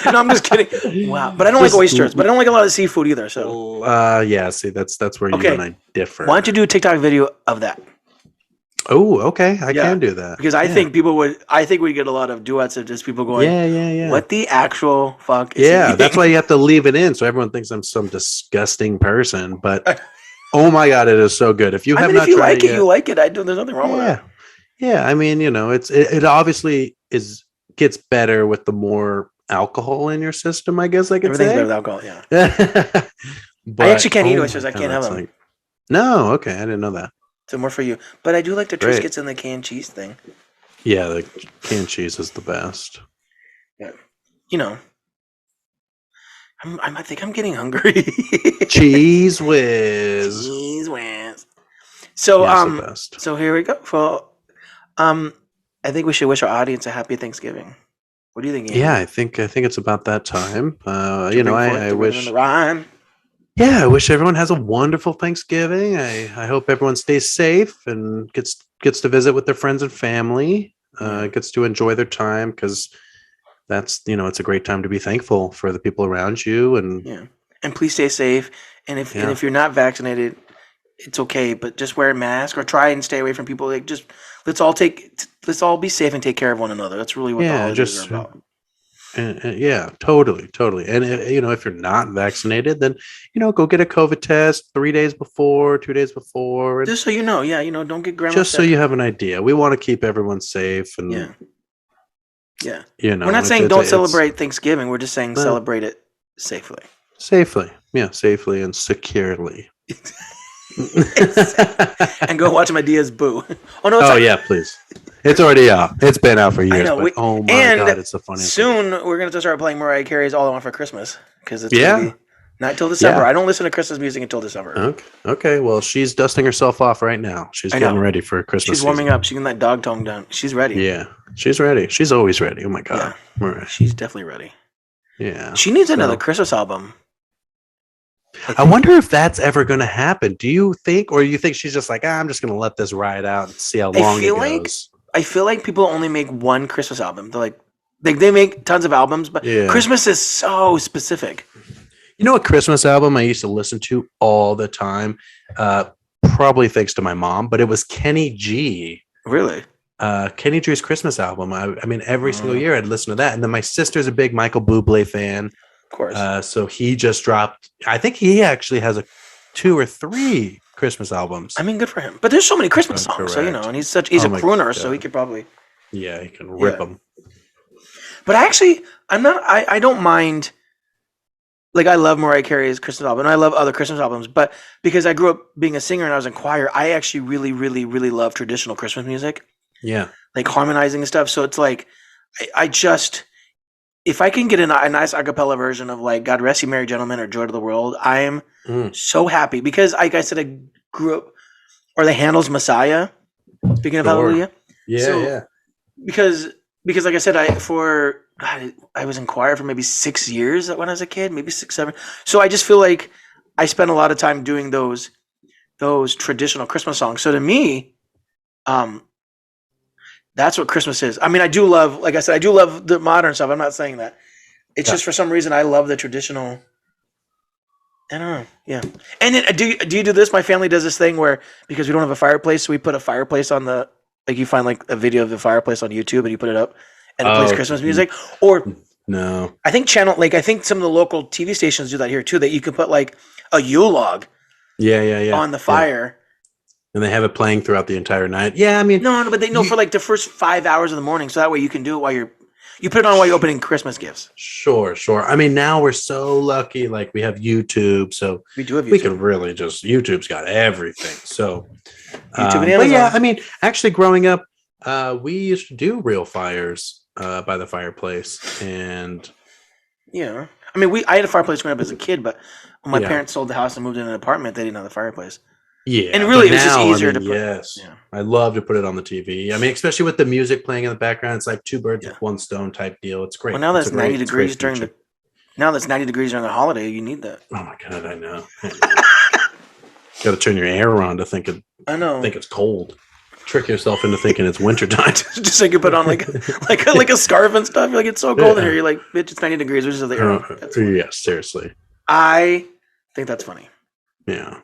No, I'm just kidding. Wow, but I don't like Just oysters. But I don't like a lot of seafood either. So yeah, see, that's where you okay, and I differ. why don't you do a TikTok video of that? Oh, okay, I Yeah, can do that because I think people would. I think we get a lot of duets of just people going, Yeah, yeah, yeah. "What the actual fuck is he Yeah, that's eating?" why you have to leave it in so everyone thinks I'm some disgusting person. But oh my God, it is so good. If you I have mean, if not you tried like it it, yet, you like it. There's nothing wrong with yeah, that. yeah. I mean, it obviously gets better with the more alcohol in your system. I guess I could Everything's better say. with alcohol. Yeah, But I actually can't eat oh oysters. my I God, can't have it's them. like no, okay, I didn't know that. So more for you. But I do like the Great. Triscuits and the canned cheese thing. Yeah, the canned cheese is the best. Yeah, you know, I think I'm getting hungry. Cheese whiz. Cheese whiz. So Yes, the best. so here we go. Well, I think we should wish our audience a happy Thanksgiving. What do you think, Yeah, Andy? I think it's about that time. To bring forth I the rhythm and the wish. rhyme. Yeah, I wish everyone has a wonderful Thanksgiving. I hope everyone stays safe and gets to visit with their friends and family. Yeah. Gets to enjoy their time because that's it's a great time to be thankful for the people around you and Yeah, and please stay safe. And yeah. if you're not vaccinated, it's okay, but just wear a mask or try and stay away from people. Like just let's all be safe and take care of one another. That's really what the Yeah, holidays are just about. yeah, totally. And if you're not vaccinated, then go get a COVID test 3 days before, 2 days before, and Just so you know, yeah, don't get grandma just so sick. you have an idea. We want to keep everyone safe, and Yeah, yeah. you know, We're not it's, saying it's, don't it's celebrate Thanksgiving. We're just saying uh, celebrate it safely. safely, yeah, safely and securely. And go watch my Diaz Boo. Oh no, it's Oh not. yeah, please. It's already out. It's been out for I years, know. but oh my And God, it's the funniest thing. soon we're gonna start playing Mariah Carey's "All I Want for Christmas" because it's Yeah. gonna be not till December. Yeah. I don't listen to Christmas music until December. Okay. Well, she's dusting herself off right now. She's I getting know. ready for Christmas. She's warming season. up. She's getting that dog tongue down. She's ready. Yeah, she's ready. She's always ready. Oh my God. Yeah. Mariah. She's definitely ready. Yeah. She needs So- another Christmas album. I wonder if that's ever going to happen. Do you think, or you think she's just like, I'm just going to let this ride out and see how long it feel like- goes? I feel like people only make one Christmas album. They're like they make tons of albums, but Yeah. Christmas is so specific. You know, a Christmas album I used to listen to all the time, probably thanks to my mom, but it was Kenny G. Really? Kenny Drew's Christmas album. I mean, every single Mm, year I'd listen to that. And then my sister's a big Michael Bublé fan. of course. So he just dropped, I think he actually has a 2 or 3 Christmas albums. I mean, good for him. But there's so many Christmas songs, so Correct. and he's Oh a my crooner, so he God. could probably. Yeah, he can rip Yeah. them. But I'm not. I don't mind. Like I love Mariah Carey's Christmas album, and I love other Christmas albums. But because I grew up being a singer and I was in choir, I actually really, really, really love traditional Christmas music, Yeah. like harmonizing and stuff. So it's like, I just if I can get a nice a cappella version of like "God Rest You Merry Gentlemen" or "Joy to the World," I am Mm, so happy because, like I said, I grew up or the Handel's Messiah. Speaking of sure. Hallelujah, Yeah, so yeah. because like I said, I was in choir for maybe 6 years when I was a kid, maybe 6, 7. So I just feel like I spent a lot of time doing those traditional Christmas songs. So to me, um, that's what Christmas is. I mean, I do love, like I said, I do love the modern stuff. I'm not saying that. It's Yeah. just for some reason I love the traditional. I don't know. Yeah. And then, do you do this? My family does this thing where because we don't have a fireplace, so we put a fireplace on the like you find like a video of the fireplace on YouTube and you put it up and it plays Oh, Christmas music. Or no. I think some of the local TV stations do that here too. That you can put like a Yule log Yeah, yeah, yeah. on the Yeah. fire. And they have it playing throughout the entire night. Yeah, I mean, No, but they know for like the first 5 hours of the morning, so that way you can do it while you put it on while you're opening Christmas gifts. sure, sure. I mean, now we're so lucky. Like we have YouTube, so We do have we YouTube. can really just YouTube's got everything. So, YouTube and but Amazon. yeah, I mean, actually, growing up, we used to do real fires by the fireplace, and Yeah. I mean, I had a fireplace growing up as a kid, but when my Yeah. parents sold the house and moved into an apartment, they didn't have the fireplace. yeah, And really, but it was just now, easier I mean, to put. yes, Yeah. I love to put it on the TV. I mean, especially with the music playing in the background, it's like two birds Yeah. with one stone type deal. It's great. Well, now It's that's a great- 90 it's a great degrees during feature. now that's 90 degrees during the holiday. You need that. Oh my god, I know. Got to turn your air on to think I know. it's cold. Trick yourself into thinking it's wintertime. Just like you put on like a scarf and stuff. You're like, it's so cold in Yeah. here. You're like, bitch, it's 90 degrees. We're just have the air on. That's funny. Yeah, seriously. I think that's funny. Yeah.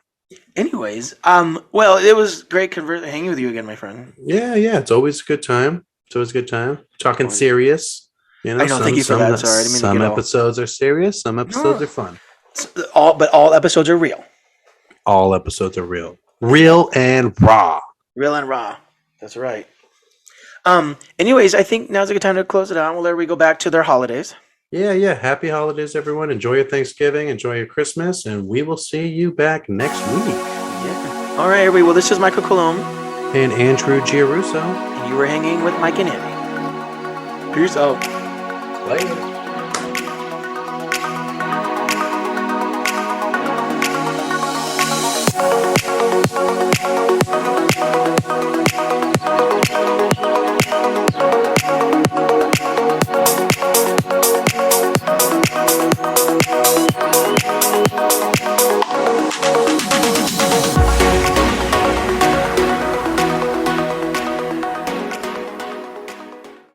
Anyways, well, it was great hanging with you again, my friend. Yeah, yeah. It's always a good time. It's always a good time. Talking Always. serious. You know, I know, thank you for that. Sorry, I didn't mean to some get all- episodes are serious, some episodes No. are fun. But all episodes are real. All episodes are real. Real and raw. Real and raw. That's right. Anyways, I think now's a good time to close it out. We'll let everybody go back to their holidays. Yeah, yeah. Happy holidays, everyone. Enjoy your Thanksgiving. Enjoy your Christmas. And we will see you back next week. Yeah. All right, everybody. Well, this is Michael Colomb, And Andrew Giarusso. and you were hanging with Mike and Andy. Peace out. Later.